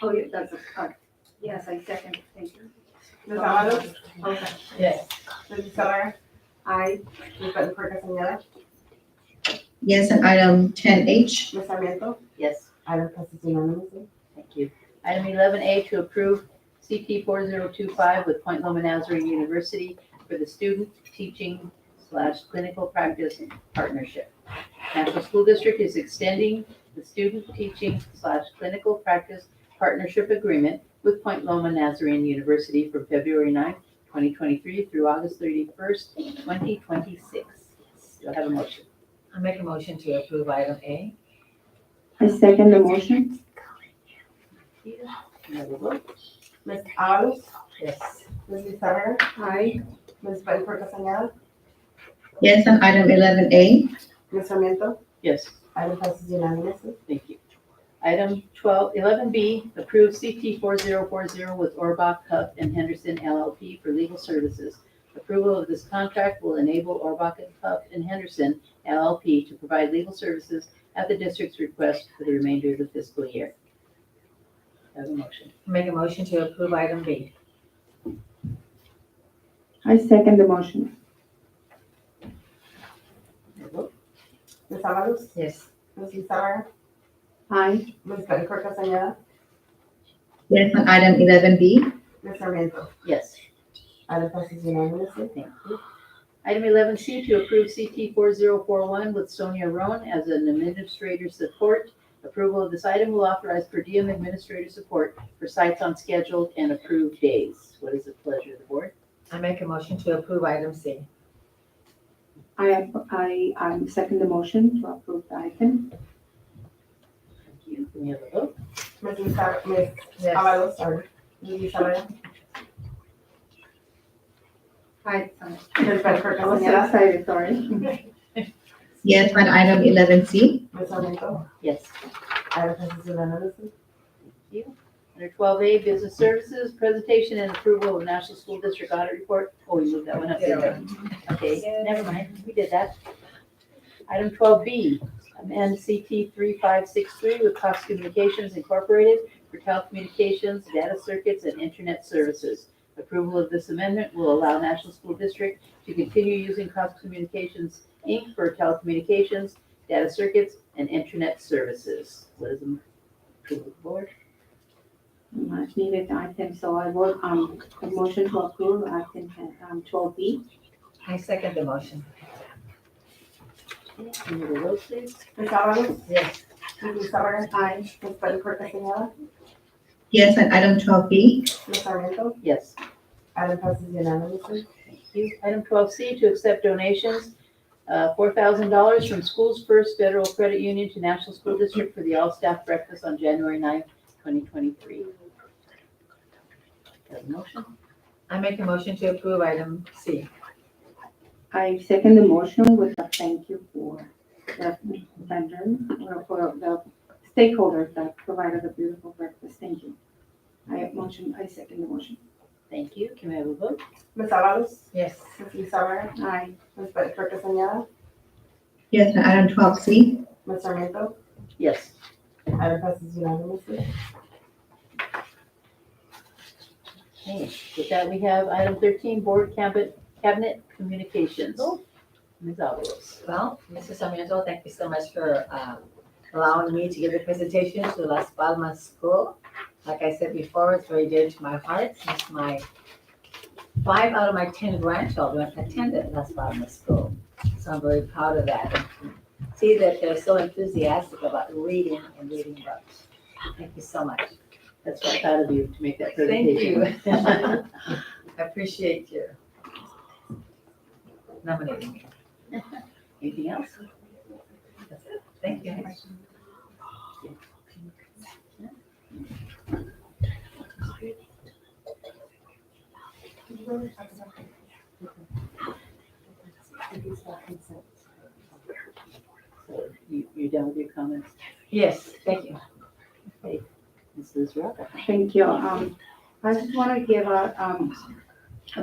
Oh, yeah, that's a part. Yes, I second. Thank you. Ms. Avalos, you. Yes. Ms. Lizarra, Aye. Ms. Betty Castañeda, Yes, on item 10H. Ms. Sarmiento, Yes, item passes unanimously. thank you. Item 11A, to approve CT 4025 with Point Loma Nazarene University for the student teaching / clinical practice partnership. National School District is extending the student teaching / clinical practice partnership agreement with Point Loma Nazarene University from February 9th, 2023 through August 31st, 2026. Do I have a motion? I make a motion to approve item A. I second the motion. Can I have a vote? Ms. Avalos, Yes. Ms. Lizarra, Aye. Ms. Betty Castañeda, Yes, on item 11A. Ms. Sarmiento, Yes. item passes unanimously. Thank you. Item 11B, approve CT 4040 with Orbach, Huff, and Henderson LLP for legal services. Approval of this contract will enable Orbach, Huff, and Henderson LLP to provide legal services at the district's request for the remainder of the fiscal year. Have a motion. Make a motion to approve item B. I second the motion. Have a vote? Ms. Avalos, Yes. Ms. Lizarra, Aye. Ms. Betty Castañeda, Yes, on item 11B. Ms. Sarmiento, Yes. item passes unanimously. Thank you. Item 11C, to approve CT 4041 with Sonia Roan as an administrator support. Approval of this item will authorize per diem administrator support for sites on scheduled and approved days. What is the pleasure of the board? I make a motion to approve item C. I second the motion to approve the item. Thank you. Can we have a vote? Ms. Lizarra, Ms. Yes. Avalos, sorry, Ms. Lizarra, Hi, sorry. Ms. Bedford I was so Castañeda. excited, sorry. Yes, on item 11C. Ms. Sarmiento. Yes. Item passes unanimously. Under 12A, Business Services, presentation and approval of National School District Audit Report. Oh, we moved that one up. didn't we? Okay, never mind, we did that. Item 12B, amend CT 3563 with Cox Communications Incorporated for telecommunications, data circuits, and internet services. Approval of this amendment will allow National School District to continue using Cox Communications Inc. for telecommunications, data circuits, and internet services. What is the approval of the board? Much needed item, so I will, a motion to approve item, 12B. I second the motion. Can you vote, please? Ms. Alvarez. Yes. Ms. Ibarra. Aye. Ms. Bedford Castañeda. Yes, on item 12B. Ms. Sarmiento. Yes. Item passes unanimously. Thank you. Item 12C, to accept donations, $4,000 from Schools First Federal Credit Union to National School District for the all-staff breakfast on January 9th, 2023. Got a motion? I make a motion to approve item C. I second the motion with a thank you for the vendor, or for the stakeholders that provided a beautiful breakfast. Thank you. I second the motion. Thank you. Can we have a vote? Ms. Alvarez. Yes. Ms. Ibarra. Aye. Ms. Bedford Castañeda. Yes, on item 12C. Ms. Sarmiento. Yes. Item passes unanimously. Okay. With that, we have item 13, Board Cabinet Communications. Ms. Alvarez. Well, Mrs. Sarmiento, thank you so much for allowing me to give the presentation to Las Palmas School. Like I said before, it's very dear to my heart since 5 out of my 10 grandchildren attended Las Palmas School. So I'm very proud of that. And to see that they're so enthusiastic about reading and reading books. Thank you so much. That's what I thought of you to make that Thank presentation. you. I appreciate you nominating me. Anything else? That's it. Thank you. So you're done with your comments? Yes, thank you. Okay. Mrs. Rocca. Thank you. I just want to give a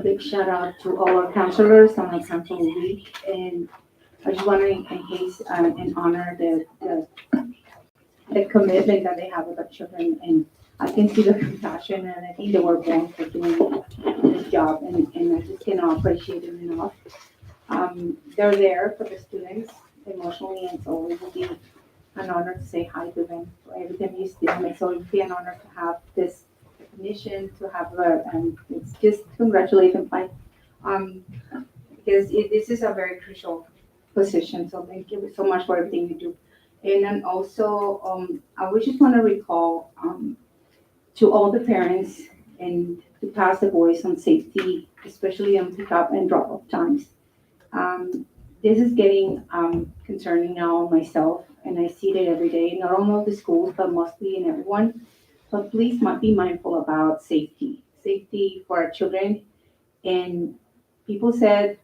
big shout out to all our counselors on the council week. And I just want to in case and honor the commitment that they have with the children. And I can see the compassion, and I think they were born for doing this job. And I just cannot appreciate them enough. They're there for the students emotionally, and so it will be an honor to say hi to them for everything you do. And so it would be an honor to have this recognition, to have and it's just congratulate them, because this is a very crucial position. So thank you so much for everything you do. And then also, I would just want to recall to all the parents and to pass the voice on safety, especially on pick-up and drop-off times. This is getting concerning now myself, and I see it every day, not only of the schools, but mostly in everyone. But please be mindful about safety for our children. And people said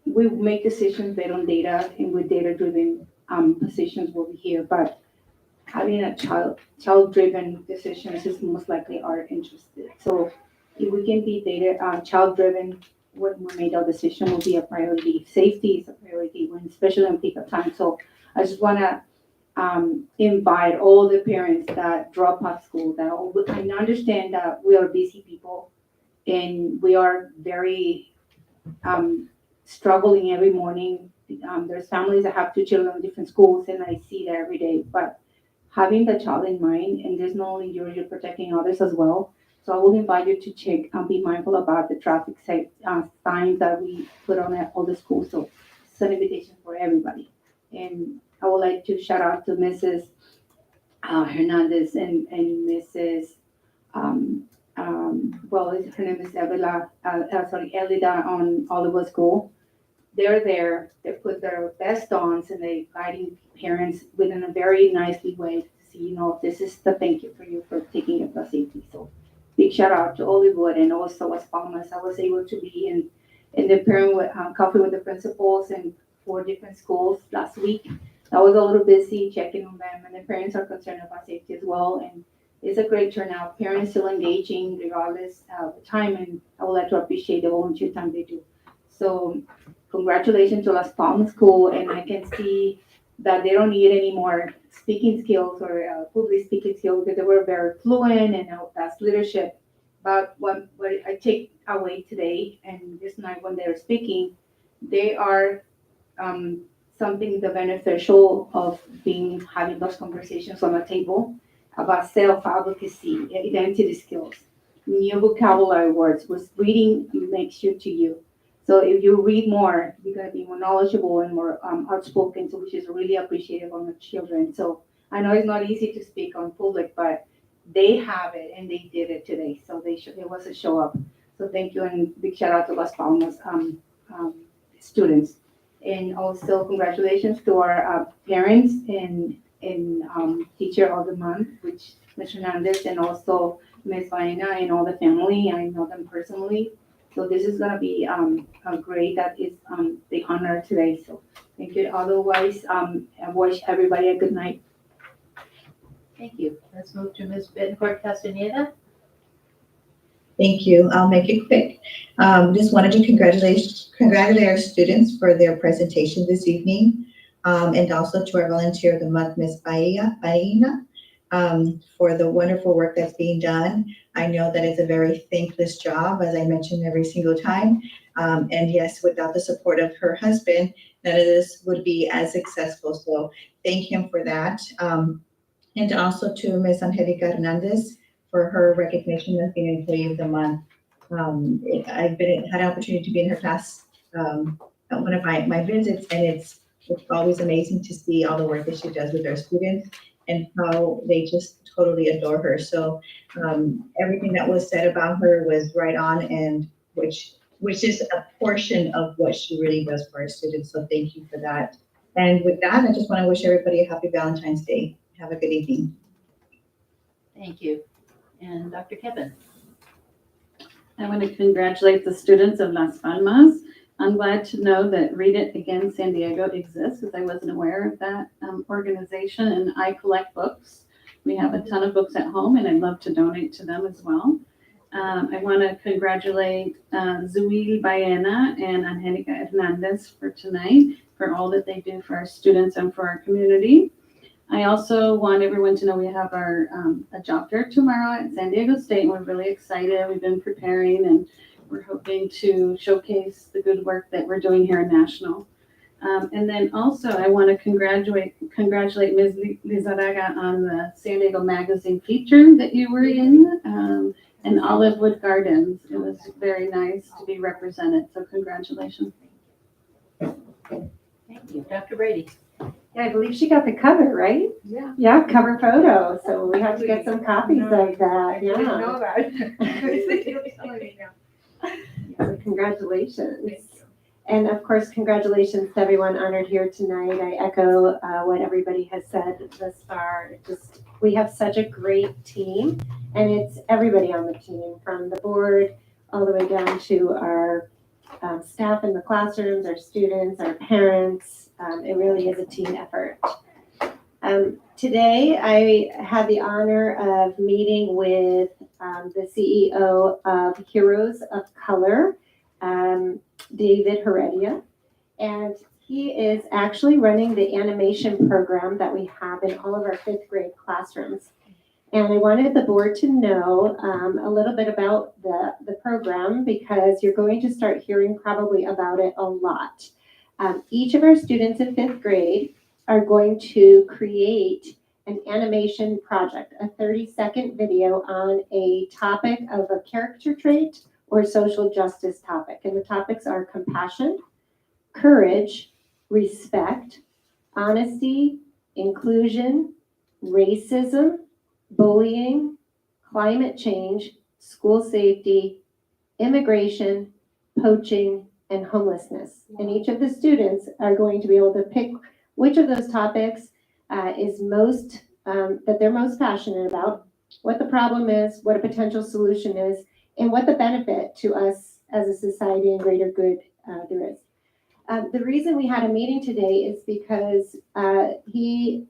we make decisions based on data, and with data-driven decisions we'll be here. But having a child-driven decisions is most likely our interest. So if we can be child-driven when we made our decision, will be a priority. Safety is a priority, especially in pick-up time. So I just want to invite all the parents that drop out of school. I understand that we are busy people, and we are very struggling every morning. There's families that have 2 children in different schools, and I see that every day. But having the child in mind, and there's not only you're protecting others as well. So I will invite you to check and be mindful about the traffic signs that we put on at all the schools. So it's an invitation for everybody. And I would like to shout out to Mrs. Hernandez and Mrs. Her name is Elida on Oliver School. They're there, they put their best on, and they're guiding parents within a very nicely way to see, this is the thank you for you for taking up the safety. So big shout out to Hollywood and also Las Palmas. I was able to be in the parent coffee with the principals in 4 different schools last week. I was a little busy checking on them, and the parents are concerned about safety as well. And it's a great turnout. Parents still engaging regardless of the time, and I would like to appreciate the volunteer time they do. So congratulations to Las Palmas School, and I can see that they don't need any more speaking skills or public speaking skills because they were very fluent and that's leadership. But what I take away today and this night when they're speaking, they are something the beneficial of having those conversations on the table about self-advocacy, identity skills, new vocabulary words, what reading makes you to you. So if you read more, you're gonna be more knowledgeable and more outspoken, so which is really appreciated on the children. So I know it's not easy to speak on public, but they have it and they did it today. So it was a show up. So thank you and big shout out to Las Palmas students. And also congratulations to our parents and teacher of the month, which Ms. Hernandez and also Ms. Baena and all the family. I know them personally. So this is gonna be great that is the honor today. So thank you. Otherwise, I wish everybody a good night. Thank you. Let's move to Ms. Bettencourt Castaneda. Thank you. I'll make it quick. Just wanted to congratulate our students for their presentation this evening, and also to our volunteer of the month, Ms. Baena, for the wonderful work that's being done. I know that it's a very thankless job, as I mentioned every single time. And yes, without the support of her husband, none of this would be as successful. So thank him for that. And also to Ms. Angelica Hernandez for her recognition as being Employee of the Month. I've had an opportunity to be in her class at one of my visits, and it's always amazing to see all the work that she does with our students and how they just totally adore her. So everything that was said about her was right on, and which is a portion of what she really does for our students. So thank you for that. And with that, I just want to wish everybody a happy Valentine's Day. Have a good evening. Thank you. And Dr. Kevin. I want to congratulate the students of Las Palmas. I'm glad to know that Read It Again San Diego exists, because I wasn't aware of that organization, and I collect books. We have a ton of books at home, and I'd love to donate to them as well. I want to congratulate Zuil Baena and Angelica Hernandez for tonight, for all that they do for our students and for our community. I also want everyone to know we have our a job fair tomorrow at San Diego State. We're really excited. We've been preparing, and we're hoping to showcase the good work that we're doing here in National. And then also I want to congratulate Ms. Lizarraga on the San Diego Magazine feature that you were in, and Olivewood Gardens. It was very nice to be represented, so congratulations. Thank you. Dr. Brady. Yeah, I believe she got the cover, right? Yeah. Yeah, cover photo. So we have to get some copies of that. Yeah. I didn't know that. So congratulations. And of course, congratulations to everyone honored here tonight. I echo what everybody has said thus far. We have such a great team, and it's everybody on the team, from the board all the way down to our staff in the classrooms, our students, our parents. It really is a team effort. Today, I had the honor of meeting with the CEO of Heroes of Color, David Heredia, and he is actually running the animation program that we have in all of our 5th grade classrooms. And I wanted the board to know a little bit about the program, because you're going to start hearing probably about it a lot. Each of our students in 5th grade are going to create an animation project, a 30-second video on a topic of a character trait or social justice topic. And the topics are compassion, courage, respect, honesty, inclusion, racism, bullying, climate change, school safety, immigration, poaching, and homelessness. And each of the students are going to be able to pick which of those topics is most, that they're most passionate about, what the problem is, what a potential solution is, and what the benefit to us as a society and greater good there is. The reason we had a meeting today is because the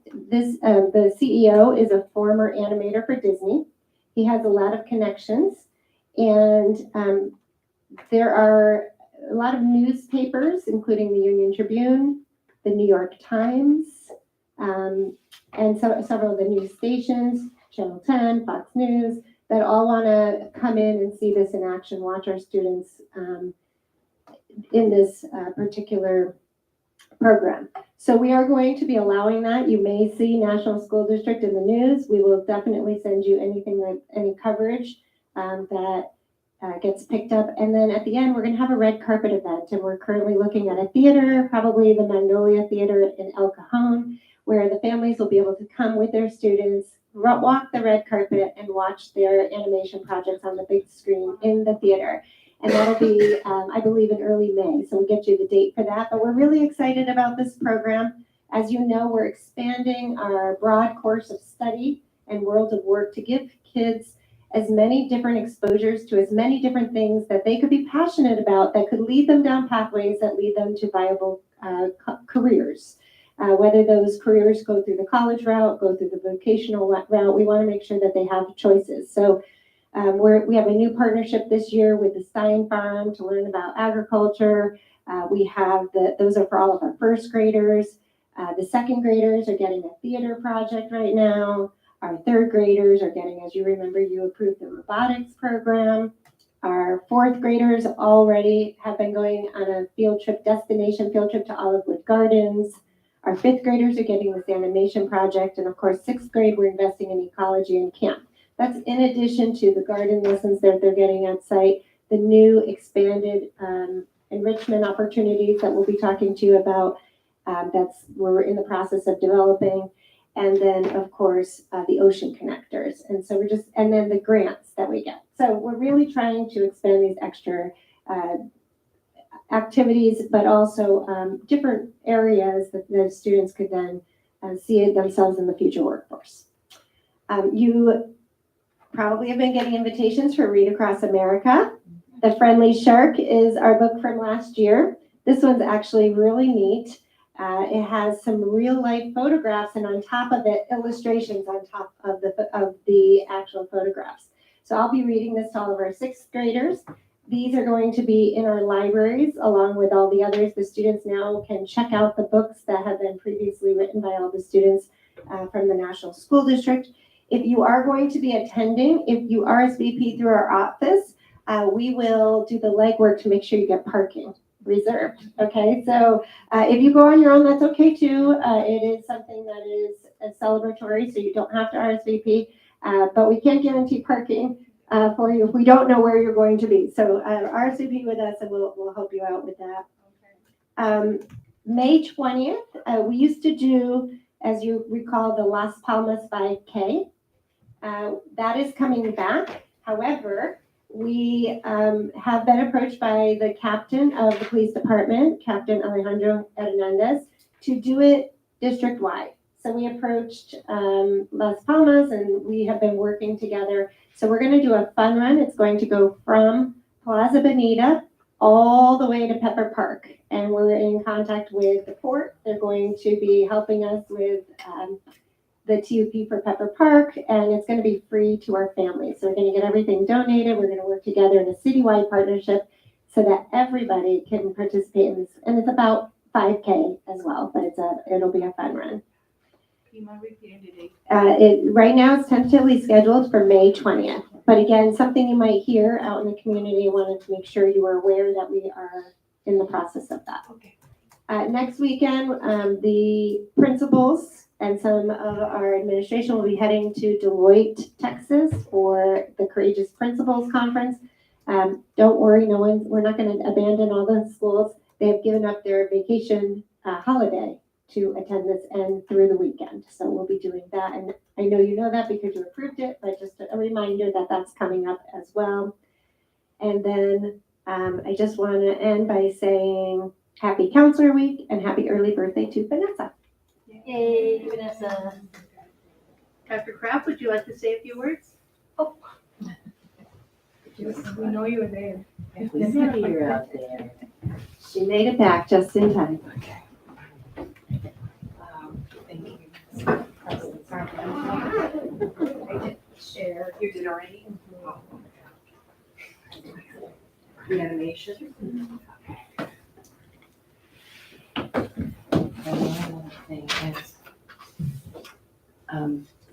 CEO is a former animator for Disney. He has a lot of connections, and there are a lot of newspapers, including the Union Tribune, the New York Times, and several of the news stations, Channel 10, Fox News, that all want to come in and see this in action, watch our students in this particular program. So we are going to be allowing that. You may see National School District in the news. We will definitely send you any coverage that gets picked up. And then at the end, we're going to have a red carpet event. And we're currently looking at a theater, probably the Magnolia Theater in El Cajon, where the families will be able to come with their students, walk the red carpet, and watch their animation projects on the big screen in the theater. And that'll be, I believe, in early May. So we'll get you the date for that. But we're really excited about this program. As you know, we're expanding our broad course of study and world of work to give kids as many different exposures to as many different things that they could be passionate about that could lead them down pathways that lead them to viable careers. Whether those careers go through the college route, go through the vocational route, we want to make sure that they have choices. So we have a new partnership this year with the Stein Farm to learn about agriculture. We have those are for all of our first graders. The second graders are getting a theater project right now. Our third graders are getting, as you remember, you approved the robotics program. Our fourth graders already have been going on a destination field trip to Olivewood Gardens. Our fifth graders are getting this animation project. And of course, sixth grade, we're investing in ecology and camp. That's in addition to the garden lessons that they're getting at site, the new expanded enrichment opportunities that we'll be talking to you about. We're in the process of developing. And then, of course, the ocean connectors. And so and then the grants that we get. So we're really trying to expand these extra activities, but also different areas that the students could then see themselves in the future workforce. You probably have been getting invitations for Read Across America. The Friendly Shark is our book from last year. This one's actually really neat. It has some real life photographs, and on top of it, illustrations on top of the actual photographs. So I'll be reading this to all of our sixth graders. These are going to be in our libraries along with all the others. The students now can check out the books that have been previously written by all the students from the National School District. If you are going to be attending, if you RSVP through our office, we will do the legwork to make sure you get parking reserved. Okay, so if you go on your own, that's okay too. It is something that is celebratory, so you don't have to RSVP, but we can't guarantee parking for you if we don't know where you're going to be. So RSVP with us, and we'll help you out with that. May 20th, we used to do, as you recall, the Las Palmas 5K. That is coming back. However, we have been approached by the captain of the police department, Captain Alejandro Hernandez, to do it district-wide. So we approached Las Palmas, and we have been working together. So we're going to do a fun run. It's going to go from Plaza Bonita all the way to Pepper Park. And we're in contact with the port. They're going to be helping us with the TUP for Pepper Park, and it's going to be free to our families. So we're going to get everything donated. We're going to work together in a citywide partnership so that everybody can participate in this. And it's about 5K as well, but it'll be a fun run. Do you mind repeating the date? Right now it's tentatively scheduled for May 20th. But again, something you might hear out in the community, wanted to make sure you were aware that we are in the process of that. Okay. Next weekend, the principals and some of our administration will be heading to Deloitte, Texas for the Courageous Principals Conference. Don't worry, we're not going to abandon all the schools. They have given up their vacation holiday to attend this and through the weekend. So we'll be doing that. And I know you know that because you approved it, but just a reminder that that's coming up as well. And then I just want to end by saying happy Counselor Week and happy early birthday to Vanessa. Yay, Vanessa. Dr. Kraft, would you like to say a few words? We know you were there. We saw you out there. She made it back just in time. Thank you. I did share, you did already? The animation.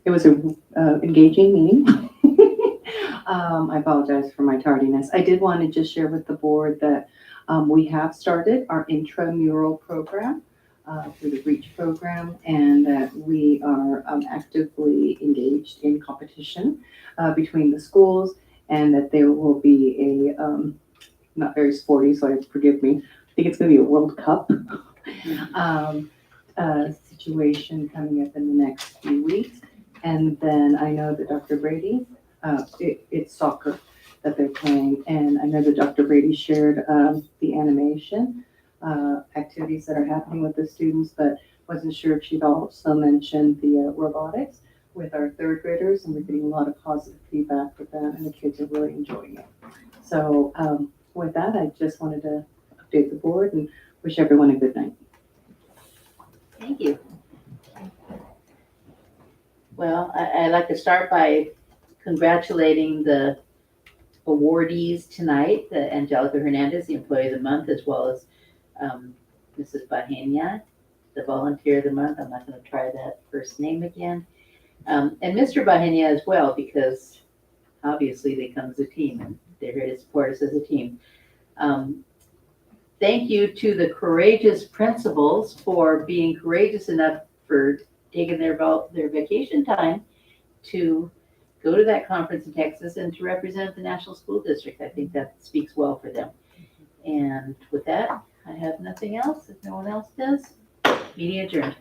It was a engaging meeting. I apologize for my tardiness. I did want to just share with the board that we have started our intramural program through the REACH program, and that we are actively engaged in competition between the schools, and that there will be a, not very sporty, so forgive me, I think it's going to be a World Cup situation coming up in the next few weeks. And then I know that Dr. Brady, it's soccer that they're playing. And I know that Dr. Brady shared the animation activities that are happening with the students, but wasn't sure if she'd also mentioned the robotics with our third graders. And we're getting a lot of positive feedback with that, and the kids are really enjoying it. So with that, I just wanted to update the board and wish everyone a good night. Thank you. Well, I'd like to start by congratulating the awardees tonight, the Angelica Hernandez, the Employee of the Month, as well as Mrs. Bahenia, the Volunteer of the Month. I'm not going to try that first name again. And Mr. Bahenia as well, because obviously they come as a team and they're here to support us as a team. Thank you to the courageous principals for being courageous enough for taking their vacation time to go to that conference in Texas and to represent the National School District. I think that speaks well for them. And with that, I have nothing else. If no one else does, meeting adjourned.